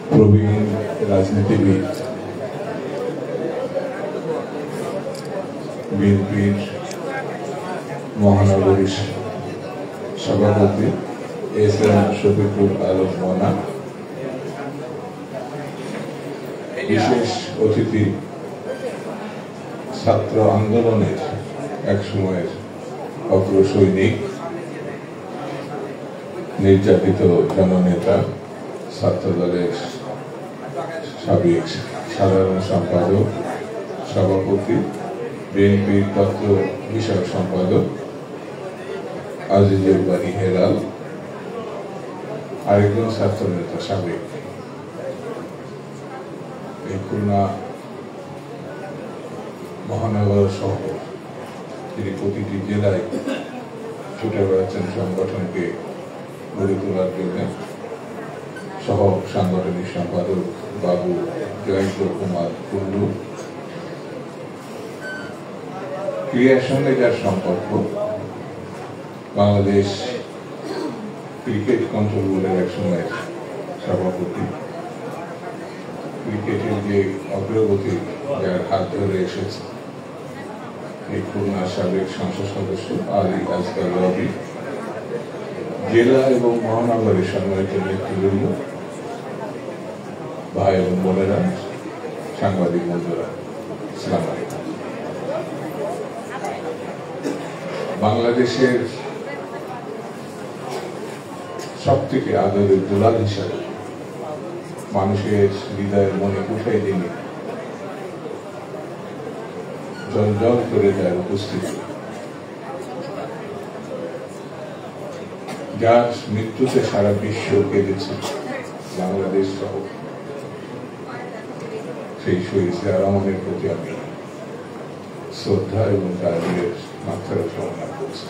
প্রবীণ রাজনীতিবিদ, বিএনপির মহানগরী সভাপতি এস.এম. শফিকুল আলম মোনা, বিশেষ অতিথি, ছাত্র আন্দোলনের এক সময়ের অগ্রসৈনিক, নির্যাতিত জননেতা, ছাত্রদলের সাবেক সাধারণ সম্পাদক, সভাপতি, বিএনপির তথ্য বিষয়ক সম্পাদক আজিজুল বারী হেলাল, আরেকজন ছাত্র নেতা সাবেক, এই খুলনা মহানগর সহ তিনি প্রতিটি জেলায় ছুটে বেড়াচ্ছেন সংগঠনকে গড়ে তোলার জন্য। সহ সাংগঠনিক সম্পাদক বাবু জয়ন্ত কুমার কুন্ডু, ক্রীড়ার সঙ্গে যার সম্পর্ক, বাংলাদেশ ক্রিকেট কন্ট্রোল বোর্ডের এক সময়ের সভাপতি, ক্রিকেটের যে অগ্রগতি যার হাত ধরে এসেছে, এই খুলনার সাবেক সংসদ সদস্য আলী আজকাল রবি, জেলা এবং মহানগরের সম্মানিত নেতৃবৃন্দ, ভাই এবং বোনেরা, সাংবাদিক বন্ধুরা, আসসালামু আলাইকুম। বাংলাদেশের সব থেকে আদরের দুলাল হিসাবে মানুষের হৃদয়ের মনে উঠাই দিনে জল করে যার উপস্থিতি, যার মৃত্যুতে সারা বিশ্ব কেঁদেছে, বাংলাদেশ সহ, সেই শহীদ জিয়াউর রহমানের প্রতি আমি শ্রদ্ধা এবং তার মাত্রা কামনা করছি।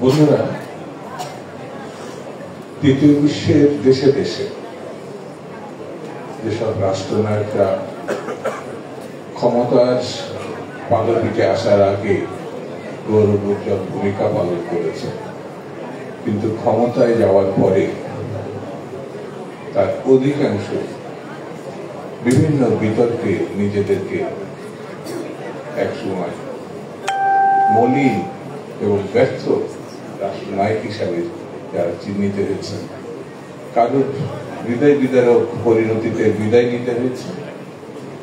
বন্ধুরা, তৃতীয় বিশ্বের দেশে দেশে যেসব রাষ্ট্রনায়করা ক্ষমতার পাদপীঠে আসার আগে গৌরবোজ্জ্বল ভূমিকা পালন করেছে, কিন্তু ক্ষমতায় যাওয়ার পরে তার অধিকাংশ বিভিন্ন বিতর্কে নিজেদেরকে একসময় মলিন এবং ব্যর্থ রাষ্ট্রনায়ক হিসাবে যারা চিহ্নিত হয়েছে, কারোর হৃদয় বিদারক পরিণতিতে বিদায় নিতে হয়েছে,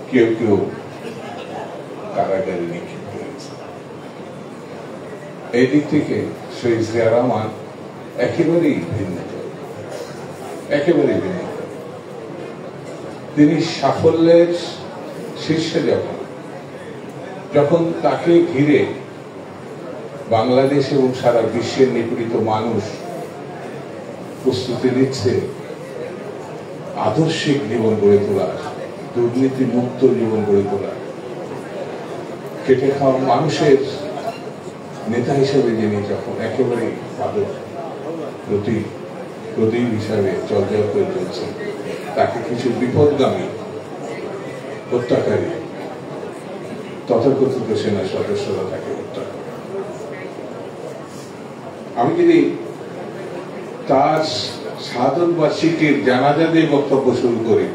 কেউ কেউ কারাগারে নিক্ষিপ্ত হয়েছে। এই দিক থেকে শহীদ জিয়াউর রহমান একেবারেই ভিন্ন, একেবারেই ভিন্ন। তিনি সাফল্যের শীর্ষে যখন তাকে ঘিরে বাংলাদেশ এবং সারা বিশ্বের নিপীড়িত মানুষ প্রস্তুতি নিচ্ছে আদর্শিক জীবন গড়ে তোলার, দুর্নীতি মুক্ত জীবন গড়ে তোলার, খেটে খাওয়া মানুষের নেতা হিসেবে যিনি যখন একেবারে তাদের প্রদীপ হিসাবে চর্চা করে চলছেন, তাকে কিছু বিপদগামী হত্যাকারী তথাকথিত সেনা সদস্যরা তাকে হত্যা করে। আমি যদি তার সাধন বার্ষিকীর জানাজা দিয়ে বক্তব্য শুরু করি,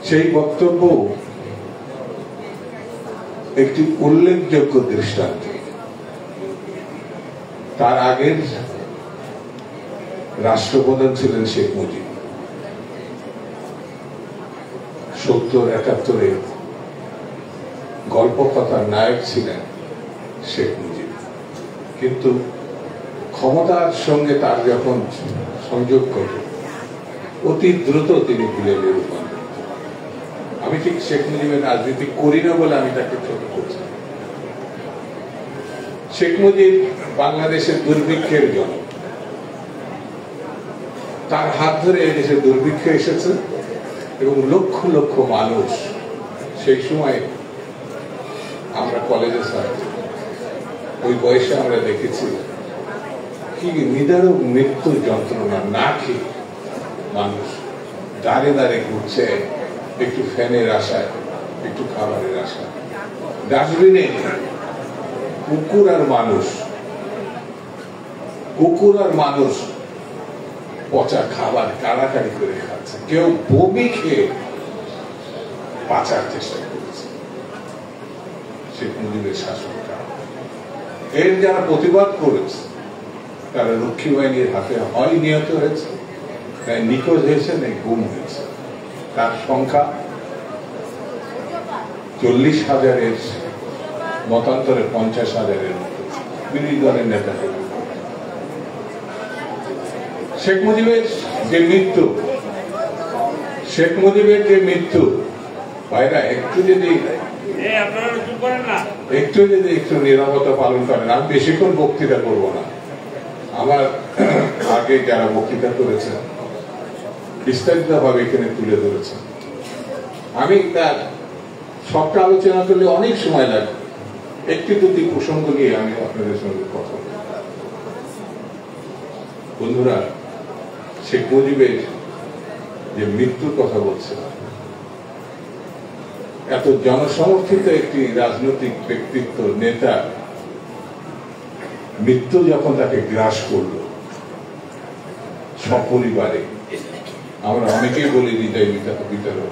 সেই বক্তব্য একটি উল্লেখযোগ্য দৃষ্টান্ত। তার আগের রাষ্ট্রপ্রধান ছিলেন শেখ মুজিব। 70-71 গল্প কথার নায়ক ছিলেন শেখ মুজিব, কিন্তু ক্ষমতার সঙ্গে তার যখন সংযোগ ঘটে অতি দ্রুত তিনি ভিলেনে রূপান্তরিত। আমি ঠিক শেখ মুজিবের রাজনীতি করি না বলে আমি তাকে ছোট করছি। শেখ মুজিব বাংলাদেশের দুর্ভিক্ষের জন্য, তার হাত ধরে এদেশে দুর্ভিক্ষ এসেছে এবং লক্ষ লক্ষ মানুষ, সেই সময় আমরা কলেজে ছাত্র, ওই বয়সে আমরা দেখেছি কি নিদারুণ মৃত্যু যন্ত্রণা না খেয়ে মানুষ দাঁড়ে দাঁড়ে ঘুরছে একটু ফ্যানের আশায়, একটু খাবারের আশায়। ডাস্টবিনে কুকুর আর মানুষ পচা খাবার কাড়াকাড়ি করে খাচ্ছে, কেউ বমি খেয়ে বাঁচার চেষ্টা করেছে শেখ মুজিবের শাসনকাল। এর যারা প্রতিবাদ করেছে তারা রক্ষী বাহিনীর হাতে হয় নিহত হয়েছে, নিখোঁজ হয়েছে, নাকি গুম হয়েছে। তার সংখ্যা 40,000-এর মতান্তরে 50,000-এর মতো বিরোধী দলের নেতা। শেখ মুজিবের যে মৃত্যু ভাইরা, একটু যদি নীরবতা পালন করেন, আমি বেশিক্ষণ বক্তৃতা করবো না। আমার আগে যারা বক্তৃতা করেছেন বিস্তারিত ভাবে এখানে তুলে ধরেছেন। আমি তার সবটা আলোচনা করলে অনেক সময় লাগবে, একটি দুটি প্রসঙ্গ নিয়ে আমি আপনাদের সঙ্গে কথা বলব। বন্ধুরা, শেখ মুজিবের যে মৃত্যুর কথা বলছে, এত জনসমর্থিত একটি রাজনৈতিক ব্যক্তিত্ব, নেতা মৃত্যু যখন তাকে গ্রাস করলো সপরিবারে, আমরা অনেকেই বলি হৃদয় বিতরণ,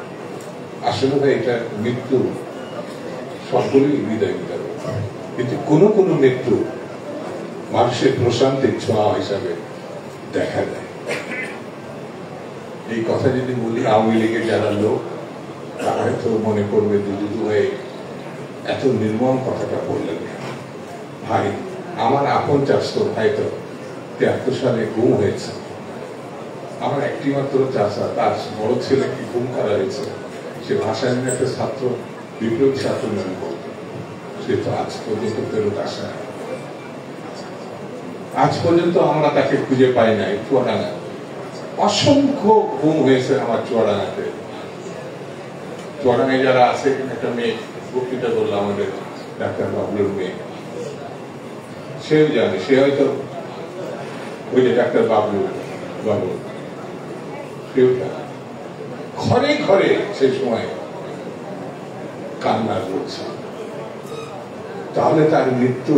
আসলে ভাই এটা মৃত্যু সকলেই হৃদয় বিতরণ, কিন্তু কোনো কোনো মৃত্যু মানুষের প্রশান্তির ছোঁয়া হিসাবে দেখা যায়। এই কথা যদি বলি, আওয়ামী লীগের যারা লোক তারা হয়তো মনে করবে দুদু হয়ে এত নির্মম কথাটা বললেন। ভাই, আমার আপন চাষতো ভাই তো 73 সালে গুম হয়েছে। আমার একটি মাত্র চাষা, তার বড় ছেলে কি গুম করা হয়েছে, সে ভাষায় একটা ছাত্র, বিপ্লবী ছাত্র নামে বলত। সে তো আজ পর্যন্ত ফেরত আসে না। আজ পর্যন্ত আমরা তাকে খুঁজে পাই নাই। চুয়াডাঙ্গা অসংখ্য গুম হয়েছে আমার চুয়াডাঙ্গাতে। চুয়াডাঙ্গায় যারা আছে, একটা মেয়ে বক্তৃতা করলো, আমাদের ডাক্তার বাবলুর মেয়ে, সেও জানে। সে হয়তো ওই যে ডাক্তার বাবলু সেও ঘরে ঘরে সেই সময় কান্না করছে। তাহলে তার মৃত্যু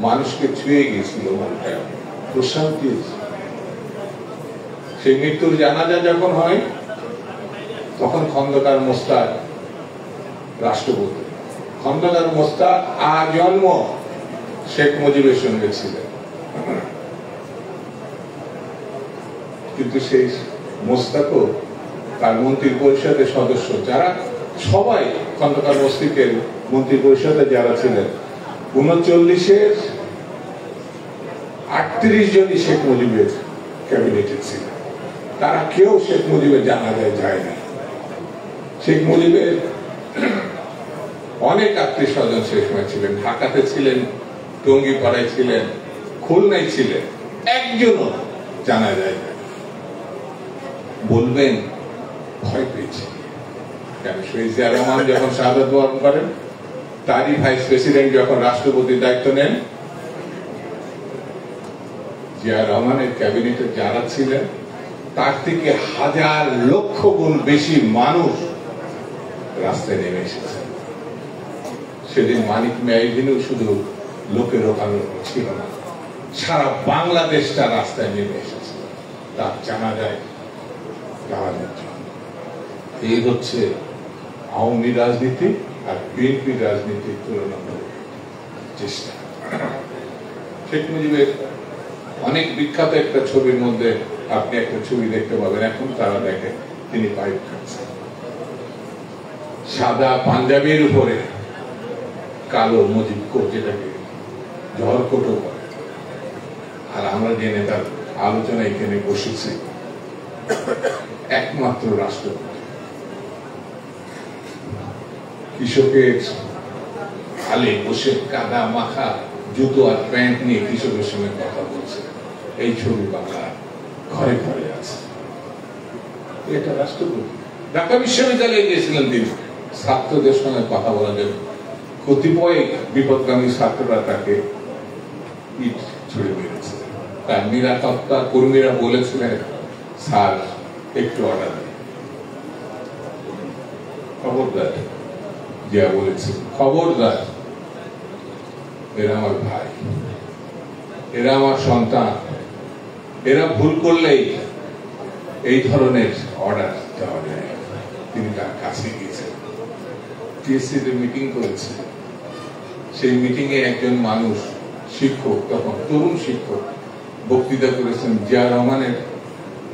মানুষকে ছুঁয়ে গেছিল, মনটা প্রশান্তি। সেই মৃত্যুর জানাজা যখন হয়, তখন খন্দকার মোস্তাক রাষ্ট্রপতি। খন্দকার মোস্তাক আজন্ম শেখ মুজিবের সঙ্গে ছিলেন, কিন্তু সেই মোস্তাকও তার মন্ত্রী পরিষদের সদস্য, যারা সবাই খন্দকার মোস্তাকের মন্ত্রী পরিষদে যারা ছিলেন, 39-এর 38 জনই শেখ মুজিবের ক্যাবিনেটে ছিলেন। তারা কেউ শেখ মুজিবের জানাজায় যায় না। শেখ মুজিবের অনেক আত্মীয় স্বজন সেই সময় ছিলেন, ঢাকাতে ছিলেন, টঙ্গিপাড়ায় ছিলেন, খুলনায় ছিলেন, একজনও জানা যায় না। বলবেন ভয় পেয়েছে কেন? শহীদ জিয়া রহমান যখন শাহাদাত বরণ করেন, তারই ভাইস প্রেসিডেন্ট যখন রাষ্ট্রপতির দায়িত্ব নেন, জিয়া রহমানের ক্যাবিনেটে যারা ছিলেন তার থেকে হাজার লক্ষ গুণ বেশি মানুষ রাস্তায় নেমে এসেছে। সেদিন মানিক মেয়াইভিনও শুধু লোকের ওখানে ছিল না, সারা বাংলাদেশটা রাস্তায় নেমে এসেছে তার জানা যায় দাঁড়ানোর জন্য। এই হচ্ছে আওয়ামী রাজনীতি আর বিএনপি রাজনীতির তুলনামূলক চেষ্টা। শেখ মুজিবের অনেক বিখ্যাত একটা ছবির মধ্যে আপনি একটা ছবি দেখতে পাবেন, এখন তারা দেখেন তিনি পাইপ খাচ্ছেন, সাদা পাঞ্জাবির উপরে কালো মুজিব কোট, যেটাকে ঝড়কোটও বলে। আর আমরা যে নেতার আলোচনা এখানে বসেছি, একমাত্র রাষ্ট্রপতি কৃষকের হালে বসে কাদা মাখা জুতো আর প্যান্ট নিয়ে কৃষকের সঙ্গে কথা বলছে, এই ছবি বাংলা ঘরে ঘরে আছে। এটা রাষ্ট্রপতি। ঢাকা বিশ্ববিদ্যালয়ে গিয়েছিলেন তিনি ছাত্রদের সঙ্গে কথা বলার জন্য। কতিপয় বিপদগামী ছাত্ররা তাকে ইট ছুড়ে মেরেছে। তার নিরাপত্তা কর্মীরা বলেছিলেন, স্যার একটু অর্ডার দিন। খবরদার, যা বলেছে খবরদার, এরা আমার ভাই, এরা আমার সন্তান, এরা ভুল করলেই এই ধরনের অর্ডার দেওয়া যায়। তিনি তার কাছে গিয়েছেন, টিএসসিতে মিটিং করেছে। সেই মিটিং এ একজন মানুষ, শিক্ষক, তখন তরুণ শিক্ষক, বক্তৃতা করেছেন, জিয়া রহমানের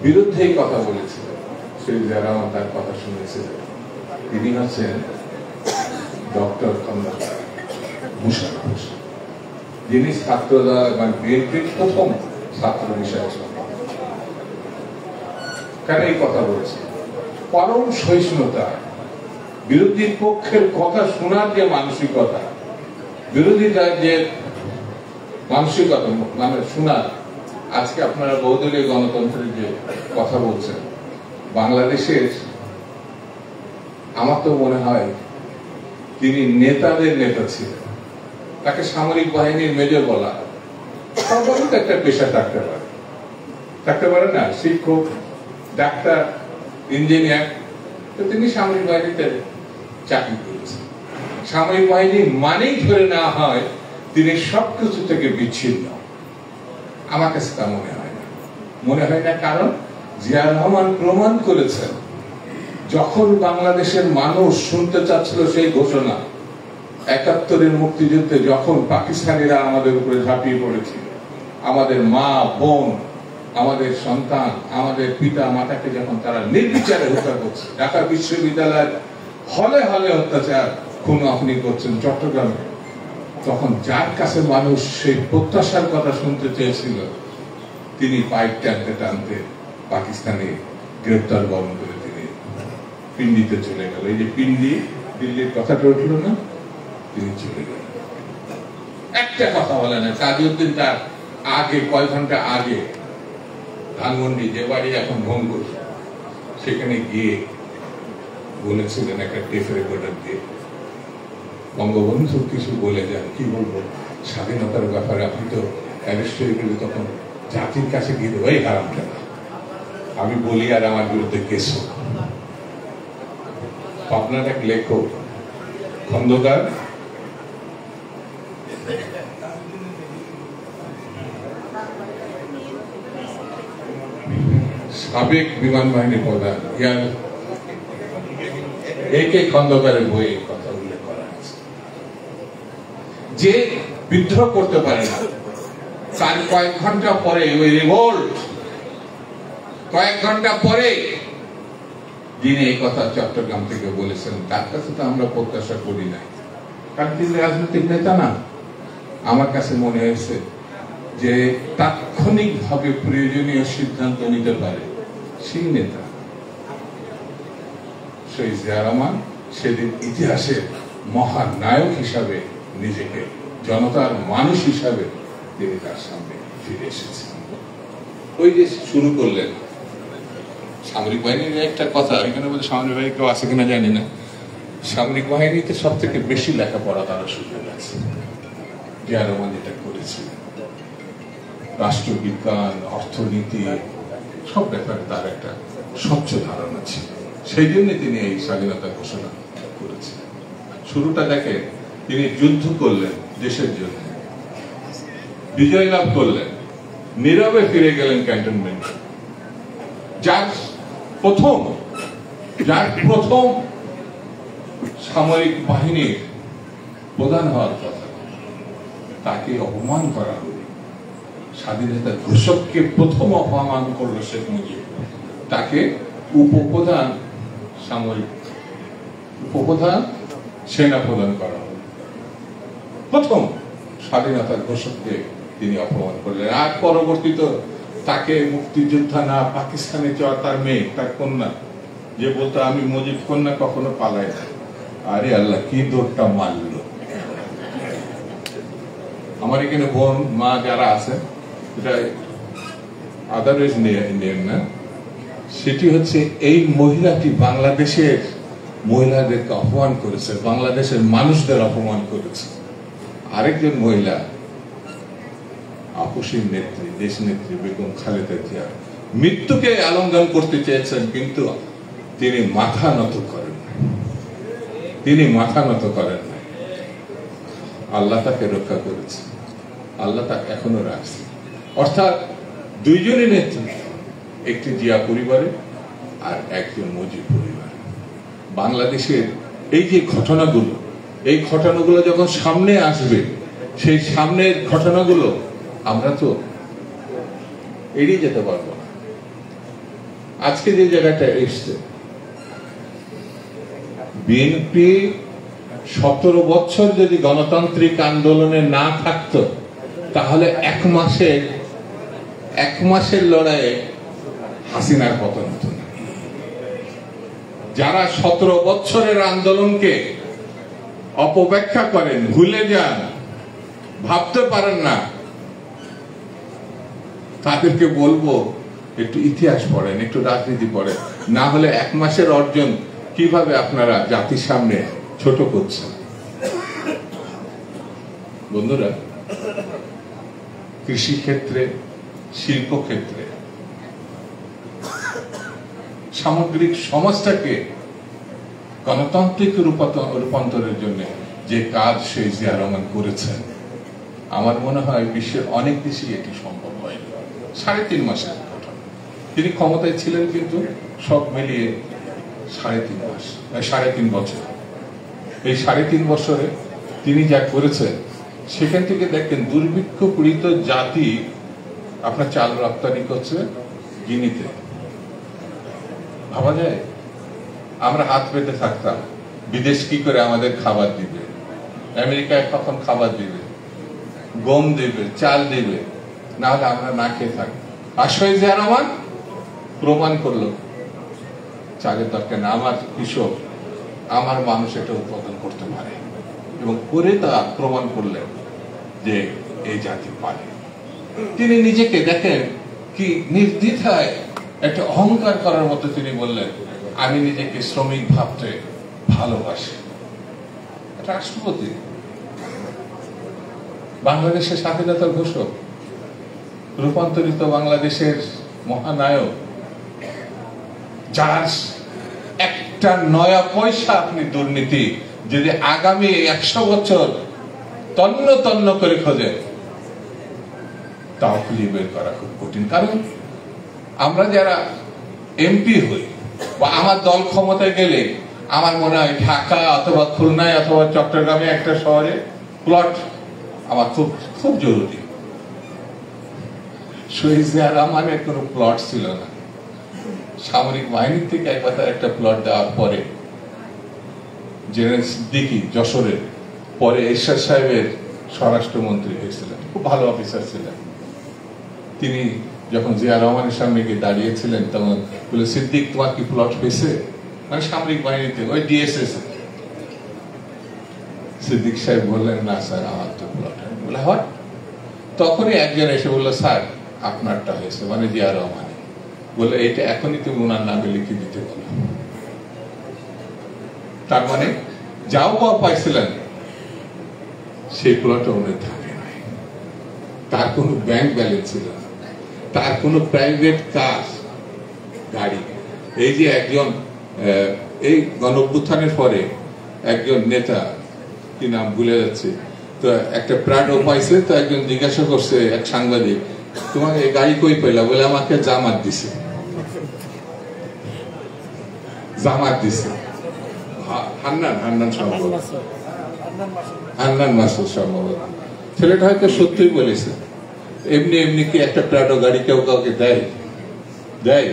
বিরুদ্ধেই কথা বলেছিলেন। সেই জিয়া রহমান তার কথা শুনেছিলেন। তিনি হচ্ছেন ডক্টর খন্দকার মুশাররফ হোসেন, যিনি ছাত্রদল এবং বিএনপির প্রথম ছাত্র বিষয়ক সম্পাদক। কেন এই কথা বলছি? পরম সহিষ্ণুতা, বিরোধীর পক্ষের কথা শোনার যে মানসিকতা, বিরোধীদের যে মানসিকতা মানে শোনার। আজকে আপনারা বহুদলীয় গণতন্ত্রের যে কথা বলছেন, বাংলাদেশের আমার তো মনে হয় তিনি নেতাদের নেতা ছিলেন। তাকে সামরিক বাহিনীর মেজর বলা, সবারই তো একটা পেশা থাকতে পারে না? শিক্ষক, ডাক্তার, ইঞ্জিনিয়ার। তো তিনি সামরিক বাহিনীতে চাকরি করেছেন। সামরিক বাহিনী মানেই ধরে নেওয়া হয় তিনি সবকিছু থেকে বিচ্ছিন্ন। আমার কাছে তা মনে হয় না। মনে হয় না কারণ জিয়া রহমান প্রমাণ করেছেন, যখন বাংলাদেশের মানুষ শুনতে চাচ্ছিল সেই ঘোষণা, ৭১-এর মুক্তিযুদ্ধে যখন পাকিস্তানিরা আমাদের উপরে ঝাঁপিয়ে পড়েছিল, আমাদের মা বোন, আমাদের সন্তান, আমাদের পিতা মাতাকে যখন তারা নির্বিচারে হত্যা করছে, ঢাকা বিশ্ববিদ্যালয়ের হলে হলে অত্যাচার, খুন আপনি করছেন চট্টগ্রামে, তখন যার কাছে মানুষ সেই প্রত্যাশার কথা শুনতে চেয়েছিল, তিনি পাইপ টানতে টানতে পাকিস্তানে গ্রেপ্তার বরণ করে তিনি পিন্ডিতে চলে গেল। এই যে পিন্ডি দিল্লির কথাটা উঠল না, তিনি চলে গেলেন। একটা কথা বলে না। তাজউদ্দিন তার আগে কয়েক ঘন্টা আগে ধানমন্ডি, যে বাড়ি এখন ভঙ্গুর, সেখানে গিয়ে বলেছিলেন একটা টেপ রেকর্ডার দিয়ে, বঙ্গবন্ধু কিছু বলে যান। কি বলবো, স্বাধীনতার ব্যাপারে আপনি তো অ্যারেস্ট হয়ে গেলে তখন জাতির কাছে গিয়ে দেবো, হারামটা আমি বলি আর আমার বিরুদ্ধে কেস হোক। আপনার এক লেখক খন্দকার সাবেক বিমান বাহিনী প্রধান একে খন্দকারের বইয়ে কথা উল্লেখ করা আছে, যে বিদ্রোহ করতে পারে না, তার কয়েক ঘন্টা পরে ওই রিভোল্ট, কয়েক ঘন্টা পরে যিনি এই কথা চট্টগ্রাম থেকে বলেছেন, তার কাছে তো আমরা প্রত্যাশা করি নাই, কারণ তিনি রাজনৈতিক নেতা না। আমার কাছে মনে হয়েছে যে তাৎক্ষণিক ভাবে প্রয়োজনীয় সিদ্ধান্ত নিতে পারে সেই নেতা শহীদ জিয়া রহমান। সেদিন ইতিহাসের মহান নায়ক হিসাবে নিজেকে, জনতার মানুষ হিসাবে তিনি তার সামনে ফিরে এসেছেন। ওই যে শুরু করলেন সামরিক বাহিনীর একটা কথা, এখানে বলতে সামরিক বাহিনী কেউ আছে কিনা জানি না, সামরিক বাহিনীতে সব থেকে বেশি লেখাপড়া তারা সুযোগ আছে। জিয়া রহমান যেটা করেছে, রাষ্ট্রবিজ্ঞান, অর্থনীতি সব ব্যাপারে তার একটা স্বচ্ছ ধারণা ছিল, সেই জন্য তিনি এই স্বাধীনতা ঘোষণা করেছেন। শুরুটা দেখে তিনি যুদ্ধ করলেন দেশের জন্য, বিজয় লাভ করলেন, নীরবে ফিরে গেলেন ক্যান্টনমেন্ট। যার প্রথম সামরিক বাহিনীর প্রধান হওয়ার কথা, তাকে অপমান করা হলো। স্বাধীনতা ঘোষককে প্রথম অপমান করলো শেখ মুজিব, তাকে উপপ্রধান, সামরিক উপপ্রধান, সেনা প্রধান করা হলো। প্রথম স্বাধীনতা ঘোষককে তিনি অপমান করলেন। আর পরবর্তীতে তাকে মুক্তিযোদ্ধা না, পাকিস্তানে যাওয়া তার মেয়ে, তার কন্যা, যে বলতো আমি মুজিব কন্যা কখনো পালাই না। আরে আল্লাহ, কি দৌড়টা মারল! আমার এখানে বোন মা যারা আছে, এটা আদারওয়াইজ ইন্ডিয়ান না, সেটি হচ্ছে এই মহিলাটি বাংলাদেশের মহিলাদেরকে অপমান করেছে, বাংলাদেশের মানুষদের অপমান করেছে। আরেকজন মহিলা আপসীর নেত্রী, দেশ নেত্রী বেগম খালেদা জিয়া মৃত্যুকে আলিঙ্গন করতে চেয়েছেন, কিন্তু তিনি মাথা নত করেন, আল্লাহ তাকে রক্ষা করেছে, আল্লাহ তাকে এখনো রাখছে। অর্থাৎ দুইজনই নেত্রী, একটি জিয়া পরিবারে আর একজন মুজিব পরিবারে। বাংলাদেশের এই যে ঘটনাগুলো, এই ঘটনাগুলো যখন সামনে আসবে, সেই সামনের ঘটনাগুলো আমরা তো এড়িয়ে যেতে পারবো না। আজকে যে জায়গাটা এসছে, বিএনপি 17 বছর যদি গণতান্ত্রিক আন্দোলনে না থাকতো, তাহলে এক মাসের লড়াইয়ে হাসিনার পতন হতো না। যারা 17 বছরের আন্দোলনকে অপব্যাখ্যা করেন, ভুলে যান, ভাবতে পারেন না, তাদেরকে বলবো একটু ইতিহাস পড়েন, একটু রাজনীতি পড়েন, না হলে 1 মাসের অর্জন কিভাবে আপনারা জাতির সামনে ছোট করছেন। বন্ধুরা, কৃষি ক্ষেত্রে, শিল্প ক্ষেত্রে, সামগ্রিক সমাজটাকে গণতান্ত্রিক রূপান্তরের জন্য যে কাজ সেই জিয়া রহমান করেছেন, আমার মনে হয় বিশ্বের অনেক দেশেই এটি সম্ভব হয়। 3.5 মাসের ঘটনা। তিনি ক্ষমতায় ছিলেন কিন্তু সব মিলিয়ে 3.5 বছর। এই 3.5 বছরে তিনি যা করেছেন, সেখান থেকে দেখেন দুর্ভিক্ষ পীড়িত জাতি আপনার চাল রপ্তানি করছে গিনিতে। ভাবা যায়? আমরা হাত পেতে থাকতাম, বিদেশ কি করে আমাদের খাবার দিবে, আমেরিকায় কখন খাবার দিবে, গম দিবে, চাল দিবে, না হলে আমরা না খেয়ে থাকবো। আর শহীদ জিয়া রহমান প্রমাণ করলো চালের দরকার না, আমার কৃষক, আমার মানুষ এটা উৎপাদন করতে পারে, এবং করে তা প্রমাণ করলেন যে এই জাতি পারে। তিনি নিজেকে দেখেন কি নির্দ্বিধায় একটা অহংকার করার মতো তিনি বললেন, আমি নিজেকে শ্রমিক ভাবতে ভালোবাসি। রাষ্ট্রপতি, বাংলাদেশের স্বাধীনতার ঘোষক, রূপান্তরিত বাংলাদেশের মহানায়ক, যার একটা নয়া পয়সা আপনি দুর্নীতি যদি আগামী 100 বছর তন্ন তন্ন করে খোঁজেন, তাও খুঁজে বের করা খুব কঠিন। কারণ আমরা যারা এমপি হই বা আমার দল ক্ষমতায় গেলে, আমার মনে হয় ঢাকা অথবা খুলনায় অথবা চট্টগ্রামে একটা শহরে প্লট আমার খুব খুব জরুরি। শহীদ জিয়া রহমানের কোনো প্লট ছিল না। সামরিক বাহিনীর থেকে একবার একটা প্লট দেওয়ার পরে জেনারেল সিদ্দিকী যশোরের, পরে এরশাদ সাহেবের স্বরাষ্ট্রমন্ত্রী হয়েছিলেন, খুব ভালো অফিসার ছিলেন। তিনি যখন জিয়া রহমানের সামনে গিয়ে দাঁড়িয়েছিলেন, তখন বলে, সিদ্দিক তোমার কি প্লট হয়েছে? মানে সামরিক বাহিনীতে, ওই ডিএসএস। সিদ্দিক সাহেব বললেন, না স্যার, আমার তো প্লট বলে হয়। তখনই একজন এসে বললো, স্যার আপনারটা হয়েছে, মানে জিয়া রহমান বলে এটা এখনই তুমি ওনার নামে লিখে দিতে বলো। তার মানে যাও পাওয়া পাইছিলেন সেই প্লটে উনি থাকে নাই, তার কোনো ব্যাংক ব্যালেন্স ছিল না, তার কোনো প্রাইভেট কার গাড়ি। এই যে একজন এই গণঅভ্যুত্থানের পরে একজন নেতা, কি নাম ভুলে যাচ্ছে, তো একটা প্রাডো পাইছে, তো একজন জিজ্ঞাসা করছে এক সাংবাদিক, তোমাকে এই গাড়ি কই পাইলা? বলে আমাকে জামাত দিছে, জামাত দিছে। হান্নান মাসুদ সম্ভবত, ছেলেটা হয়তো সত্যই বলেছে। এমনি এমনি কি একটা প্রাডো গাড়ি কেউ কাউকে দেয়? দেয়?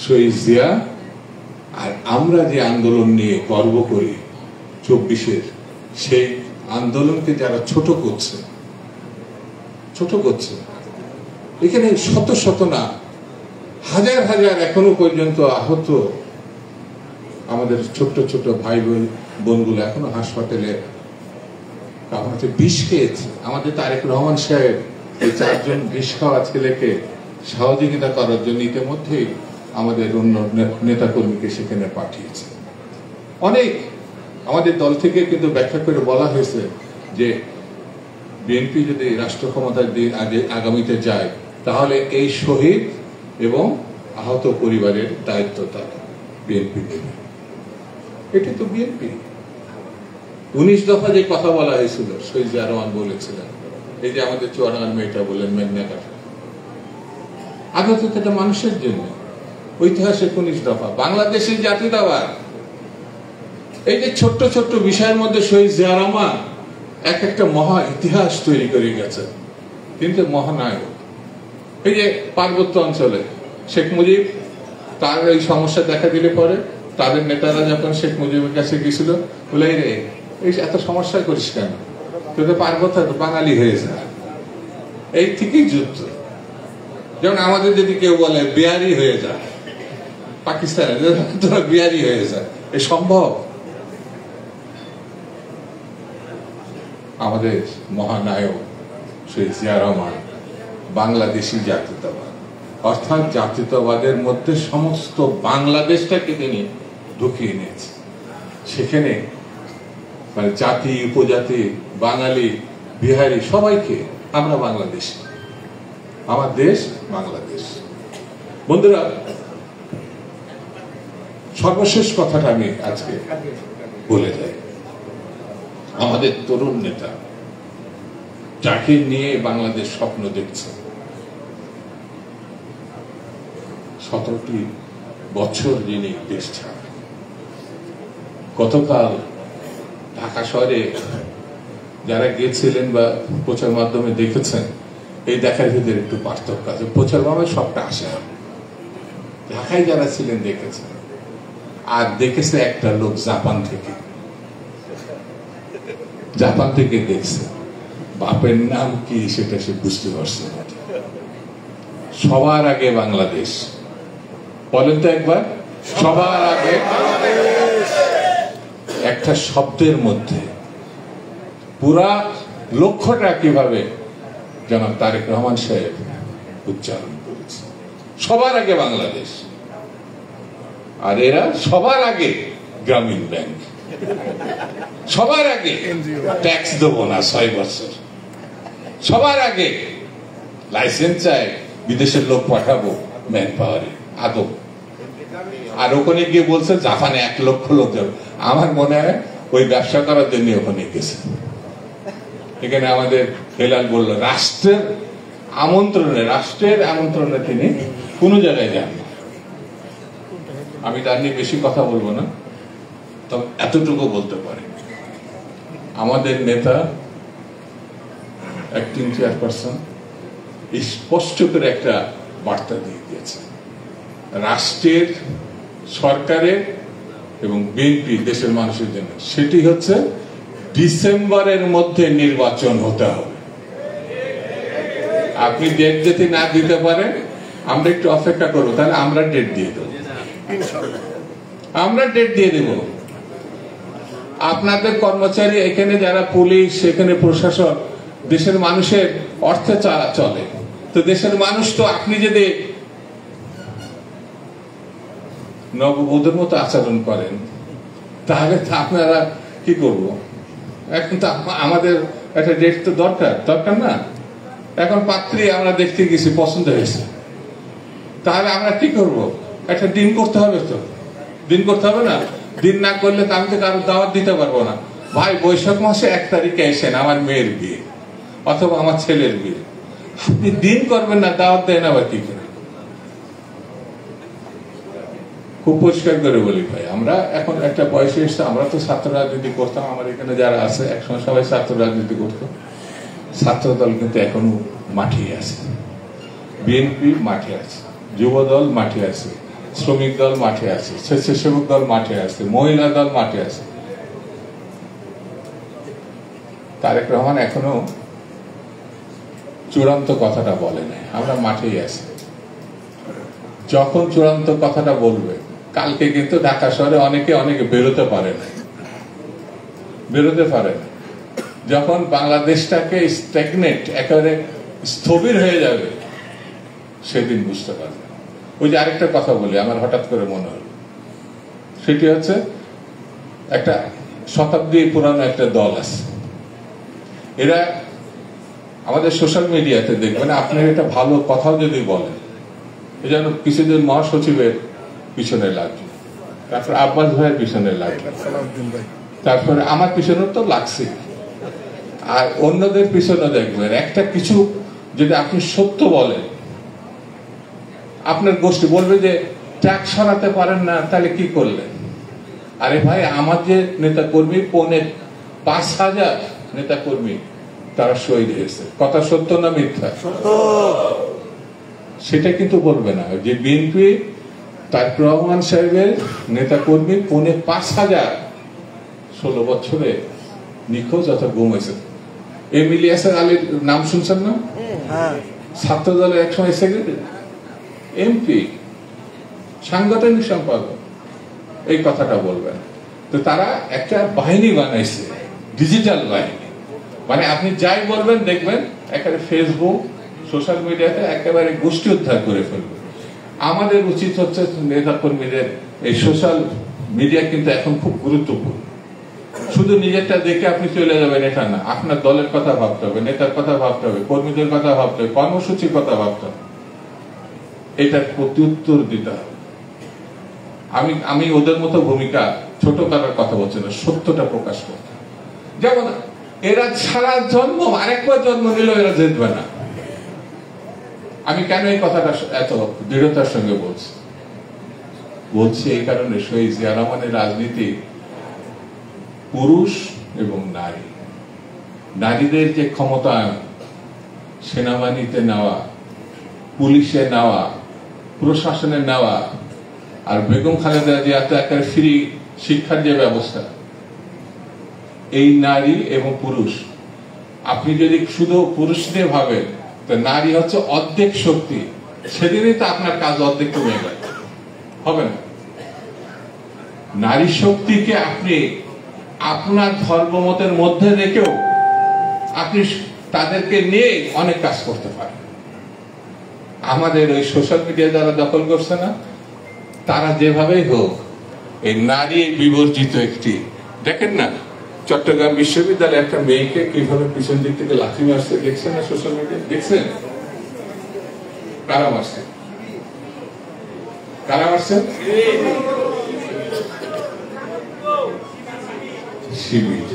শহীদ জিয়া আর আমরা যে আন্দোলন নিয়ে গর্ব করি 24-এর, সেই আন্দোলনকে যারা ছোট করছে, এখানে শত শত না হাজার হাজার এখনো পর্যন্ত আহত আমাদের ছোট্ট ছোট ভাই বোনগুলো এখনো হাসপাতালে কামাতে বিষ খেয়েছে। আমাদের তারেক রহমান সাহেব এই 4 জন বিষ খাওয়া ছেলেকে সহযোগিতা করার জন্য ইতিমধ্যেই আমাদের অন্য নেতাকর্মীকে সেখানে পাঠিয়েছে। অনেক আমাদের দল থেকে কিন্তু ব্যাখ্যা করে বলা হয়েছে যে বিএনপি যদি রাষ্ট্র ক্ষমতার দিন আগামীতে যায়, তাহলে এই শহীদ এবং আহত পরিবারের দায়িত্ব তার বিএনপি নেবে। এটি তো বিএনপি 19 দফা যে কথা বলা হয়েছিল, শহীদ জিয়া রহমান বলেছিলেন, এই যে আমাদের চুয়াডাঙ্গার মেয়েটা বললেন মেঘনাকার, আগে তো এটা মানুষের জন্য ঐতিহাসিক 19 দফা, বাংলাদেশের জাতীয়তাবাদ। এই যে ছোট্ট ছোট্ট বিষয়ের মধ্যে শহীদ জিয়া রহমান এক একটা মহা ইতিহাস তৈরি করে গেছে, কিন্তু মহানায়ক। এই যে পার্বত্য অঞ্চলে শেখ মুজিব, তার এই সমস্যা দেখা দিলে পরে তাদের নেতারা যখন শেখ মুজিবের কাছে গেছিল, বলে এই এত সমস্যা করিস কেন, তোদের পার্বত্য বাঙালি হয়ে যায়। এই থেকেই যুদ্ধ। যেমন আমাদের যদি কেউ বলে বিহারি হয়ে যায়, পাকিস্তানে তোরা বিহারি হয়ে যায়, এ সম্ভব? আমাদের মহানায়ক শহীদ জিয়া রহমান বাংলাদেশি জাতীয়তাবাদ, অর্থাৎ জাতীয়তাবাদের মধ্যে সমস্ত বাংলাদেশটাকে তিনি ঢুকিয়ে নিয়েছে। সেখানে মানে জাতি, উপজাতি, বাঙালি, বিহারি সবাইকে আমরা বাংলাদেশি, আমার দেশ বাংলাদেশ। বন্ধুরা, সর্বশেষ কথাটা আমি আজকে বলে যাই। আমাদের তরুণ নেতা যাকে নিয়ে বাংলাদেশ স্বপ্ন দেখছে, 17টি বছর যিনি দেশ ছাড়া, গতকাল ঢাকা শহরে যারা গিয়েছিলেন বা প্রচার মাধ্যমে দেখেছেন, এই দেখার ভিতরে একটু পার্থক্য আছে। প্রচার মাধ্যমে সবটা আসে না, ঢাকায় যারা ছিলেন দেখেছেন। আর দেখেছে একটা লোক জাপান থেকে দেখছে, বাপের নাম কি সেটা সে বুঝতে পারছে না। সবার আগে বাংলাদেশ, বলেন তো একবার, সবার আগে। একটা শব্দের মধ্যে পুরা লক্ষ্যটা কিভাবে জনাব তারেক রহমান সাহেব উচ্চারণ করেছে, সবার আগে বাংলাদেশ। আর এরা সবার আগে গ্রামীণ ব্যাংক, সবার আগে ট্যাক্স দেবো না 6 বছর, সবার আগে লাইসেন্স চাই, বিদেশের লোক পাঠাবো ম্যান পাওয়ারে আদৌ। আর ওখানে গিয়ে বলছে জাপানে 1 লক্ষ লোক যাবে। আমার মনে হয় ওই ব্যবসা করার জন্য ওখানে গেছে। এখানে আমাদের হেলাল বলল রাষ্ট্রের আমন্ত্রণে তিনি কোনো জায়গায় যান না। আমি তার নিয়ে বেশি কথা বলবো না, তবে এতটুকু বলতে পারি, আমাদের নেতা অ্যাক্টিং চেয়ারপারসন স্পষ্ট করে একটা বার্তা দিয়ে দিয়েছে, রাষ্ট্রের, সরকারের এবং বিএনপি দেশের মানুষের জন্য। সেটি হচ্ছে ডিসেম্বরের মধ্যে নির্বাচন হতে হবে। আপনি ডেট যদি না দিতে পারেন, আমরা একটু অপেক্ষা করবো, তাহলে আমরা ডেট দিয়ে দেবো, আমরা ডেট দিয়ে দেব। আপনাদের কর্মচারী, এখানে যারা পুলিশ, এখানে প্রশাসন, দেশের মানুষের অর্থে চলে। তো দেশের মানুষ তো আপনি যদি নববধূর মতো আচরণ করেন তাহলে তো আপনারা কি করব? এখন তো আমাদের একটা ডেট তো দরকার না। এখন পাত্রী আমরা দেখতে গেছি, পছন্দ হয়েছে, তাহলে আমরা কি করব? একটা দিন করতে হবে, তো দিন করতে হবে না? দিন না করলে তো আমি তো কারো দাওয়াত দিতে পারবো না। ভাই বৈশাখ মাসে 1 তারিখে এসেন আমার মেয়ের বিয়ে অথবা আমার ছেলের বিয়ে, আপনি দিন করবেন না, দাওয়াত দেন আবার কি করে? খুব পরিষ্কার করে বলি ভাই, আমরা এখন একটা বয়সে এসে, আমরা তো ছাত্র রাজনীতি করতাম, আমার এখানে যারা আছে একসময় সবাই ছাত্র রাজনীতি করতো। ছাত্র দল কিন্তু এখনো মাঠে আছে, বিএনপি মাঠে আছে, যুব দল মাঠে আছে, শ্রমিক দল মাঠে আছে, স্বেচ্ছাসেবক দল মাঠে আছে, মহিলা দল মাঠে আছে। তারেক রহমান এখনো চূড়ান্ত কথাটা বলে নাই, আমরা মাঠেই আছি। যখন চূড়ান্ত কথাটা বলবে, কালকে কিন্তু ঢাকা শহরে অনেকে বেরোতে পারে না, যখন বাংলাদেশটাকে স্ট্যাগনেট, একেবারে স্থবির হয়ে যাবে, সেদিন বুঝতে পারবে। ওই যে আরেকটা কথা বলি, আমার হঠাৎ করে মনে হলো, সেটি হচ্ছে একটা শতাব্দী পুরানো একটা দল আছে, এরা আমাদের সোশ্যাল মিডিয়াতে দেখবেন, আপনার এটা ভালো কথাও যদি বলেন, এই জন্য কিছুদিন মহাসচিবের পিছনে লাগবে, তারপর আব্বাস ভাইয়ের পিছনে লাগবে, তারপরে আমার পিছনে তো লাগছে, আর অন্যদের পিছনে দেখবেন একটা কিছু যদি আপনি সত্য বলেন, আপনার গোষ্ঠী বলবে যে ট্যাক্স সরাতে পারেন না, তাহলে কি করলেন? আরে ভাই, আমার যে নেতা কর্মী 5,000 নেতা কর্মী তারা শহীদ হয়েছে, কথা সত্য না মিথ্যা? সেটা কিন্তু বলবে না যে বিএনপি তারেক রহমান সাহেবের নেতা কর্মী 5,000 16 বছরে নিখোঁজ অথবা গুম হয়েছে। ইলিয়াস আলীর নাম শুনছেন না? ছাত্র দলের একসময় সেক্রেটারি, এমপি, সাংগঠনিক সম্পাদক, এই কথাটা বলবেন। তো তারা একটা বাহিনী বানাইছে, ডিজিটাল বাহিনী, মানে আপনি যাই বলবেন দেখবেন একেবারে ফেসবুক, সোশ্যাল মিডিয়াতে একেবারে গোষ্ঠী উদ্ধার করে ফেলবে। আমাদের উচিত হচ্ছে নেতা কর্মীদের এই সোশ্যাল মিডিয়া কিন্তু এখন খুব গুরুত্বপূর্ণ। শুধু নিজেরটা দেখে আপনি চলে যাবেন এটা না, আপনার দলের কথা ভাবতে হবে, নেতার কথা ভাবতে হবে, কর্মীদের কথা ভাবতে হবে, কর্মসূচির কথা ভাবতে হবে, এটার প্রত্যুত্তর দিতে হবে। আমি ওদের মতো ভূমিকা ছোট করার কথা বলছি না, সত্যটা প্রকাশ করতে। যেমন এরা সারা জন্ম, আরেকবার জন্ম নিল এরা জিতবে না। আমি কেন এই কথাটা এত দৃঢ়তার সঙ্গে বলছি এই কারণে, শহীদ জিয়া রহমানের রাজনীতি পুরুষ এবং নারী, নারীদের যে ক্ষমতায়ন, সেনাবাহিনীতে নেওয়া, পুলিশে নেওয়া, প্রশাসনে নেওয়া, আর বেগম খালেদা জিয়া একটা ফ্রি শিক্ষার যে ব্যবস্থা, এই নারী এবং পুরুষ, আপনি যদি শুধু পুরুষ নিয়ে ভাবেন তো নারী হচ্ছে অর্ধেক শক্তি, সেদিনই তো আপনার কাজ অর্ধেক কমে যায়, হবে না? নারী শক্তিকে আপনি আপনার ধর্মমতের মধ্যে রেখেও আপনি তাদেরকে নিয়ে অনেক কাজ করতে পারেন। আমাদের ওই সোশ্যাল মিডিয়া যারা দখল করছে না, তারা যেভাবেই হোক এই নারী বিবর্জিত একটি, দেখেন না চট্টগ্রাম বিশ্ববিদ্যালয়ে একটা মেয়েকে কিভাবে পিছন দিক থেকে লাথি মারছে, দেখছেন না সোশ্যাল মিডিয়া? দেখছেন? কারা মারছে? শিবির,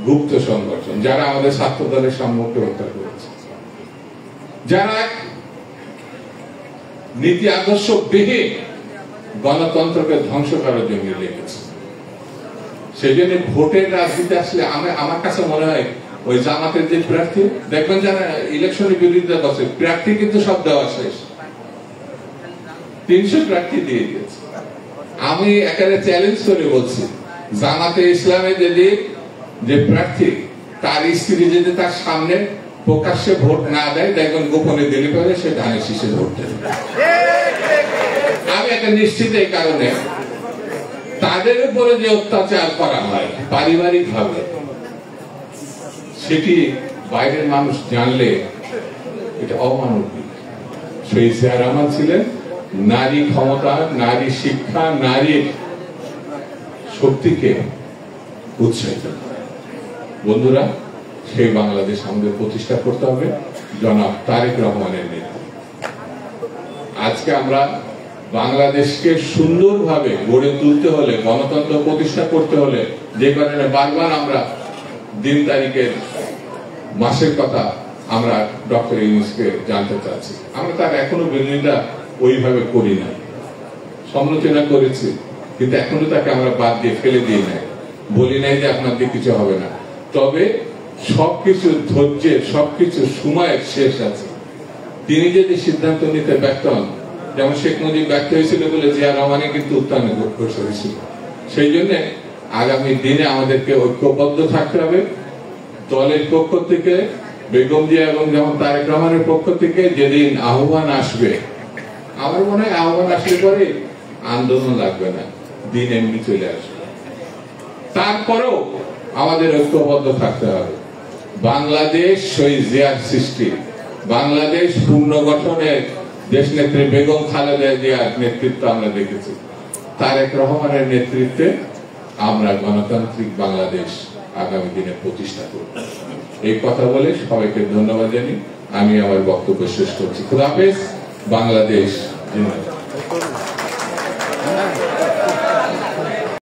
গুপ্ত সংগঠন, যারা আমাদের ছাত্র দলের সম্মুখে হত্যা করেছে, যারা নীতি আদর্শ বিহীন গণতন্ত্রকে ধ্বংস করার জন্য লেগেছে। সেই জন্য ভোটের রাজনীতি আসলে আমার কাছে মনে হয় ওই জামাতের যে প্রার্থী দেখবেন, যারা ইলেকশনের বিরোধিতা করছে, প্রার্থী কিন্তু সব দেওয়া শেষ, 300 প্রার্থী দিয়ে দিয়েছে। আমি একেবারে চ্যালেঞ্জ করে বলছি, জামাতে ইসলামে যদি যে প্রার্থী তার স্ত্রী যদি তার সামনে প্রকাশ্যে ভোট না দেয়, দেখবেন গোপনে দিলে পরে সে ধানের শীষে ভোট দেবে। আমি একটা নিশ্চিত এই কারণে তাদের উপরে যে অত্যাচার করা হয় পারিবারিক ভাবে, সেটি বাইরের মানুষ জানলে এটা অমানবিক। শহীদ জিয়া রহমান ছিলেন নারী ক্ষমতা, নারী শিক্ষা, নারীর শক্তিকে উৎসাহিত করে। বন্ধুরা, সেই বাংলাদেশ আমাদের প্রতিষ্ঠা করতে হবে জনাব তারেক রহমানের নেতৃত্বে। আজকে আমরা বাংলাদেশকে সুন্দরভাবে গড়ে তুলতে হলে, গণতন্ত্র প্রতিষ্ঠা করতে হলে, যে কারণে বারবার আমরা দিন তারিখের মাসের কথা আমরা ডক্টর ইউনূসকে জানতে চাচ্ছি। আমরা তার এখনো বিরোধিতা ওইভাবে করি না, সমালোচনা করেছি, কিন্তু এখনো তাকে আমরা বাদ দিয়ে ফেলে দিই নাই, বলি নাই যে আপনার দিয়ে কিছু হবে না। তবে সবকিছু ধৈর্যের, সবকিছু সময়ের শেষ আছে। তিনি যদি সিদ্ধান্ত নিতে ব্যর্থ হন, যেমন শেখ মুজিব ব্যর্থ হয়েছিল বলে জিয়া রহমানে কিন্তু উত্থানে হয়েছিল। সেই জন্য আগামী দিনে আমাদেরকে ঐক্যবদ্ধ থাকতে হবে। দলের পক্ষ থেকে বেগম জিয়া এবং যেমন তারেক রহমানের পক্ষ থেকে যেদিন আহ্বান আসবে, আমার মনে হয় আহ্বান আসলে পরে আন্দোলন লাগবে না, দিন এমনি চলে আসবে। তারপরেও আমাদের ঐক্যবদ্ধ থাকতে হবে। বাংলাদেশ শহীদ জিয়ার সৃষ্টি, বাংলাদেশ পুনর্গঠনের দেশনেত্রী বেগম খালেদা জিয়ার নেতৃত্ব আমরা দেখেছি। তারেক রহমানের নেতৃত্বে আমরা গণতান্ত্রিক বাংলাদেশ আগামী দিনে প্রতিষ্ঠা করব। এই কথা বলে সবাইকে ধন্যবাদ জানি আমি আমার বক্তব্য শেষ করছি। খোদা হাফেজ। বাংলাদেশ জিন্দাবাদ।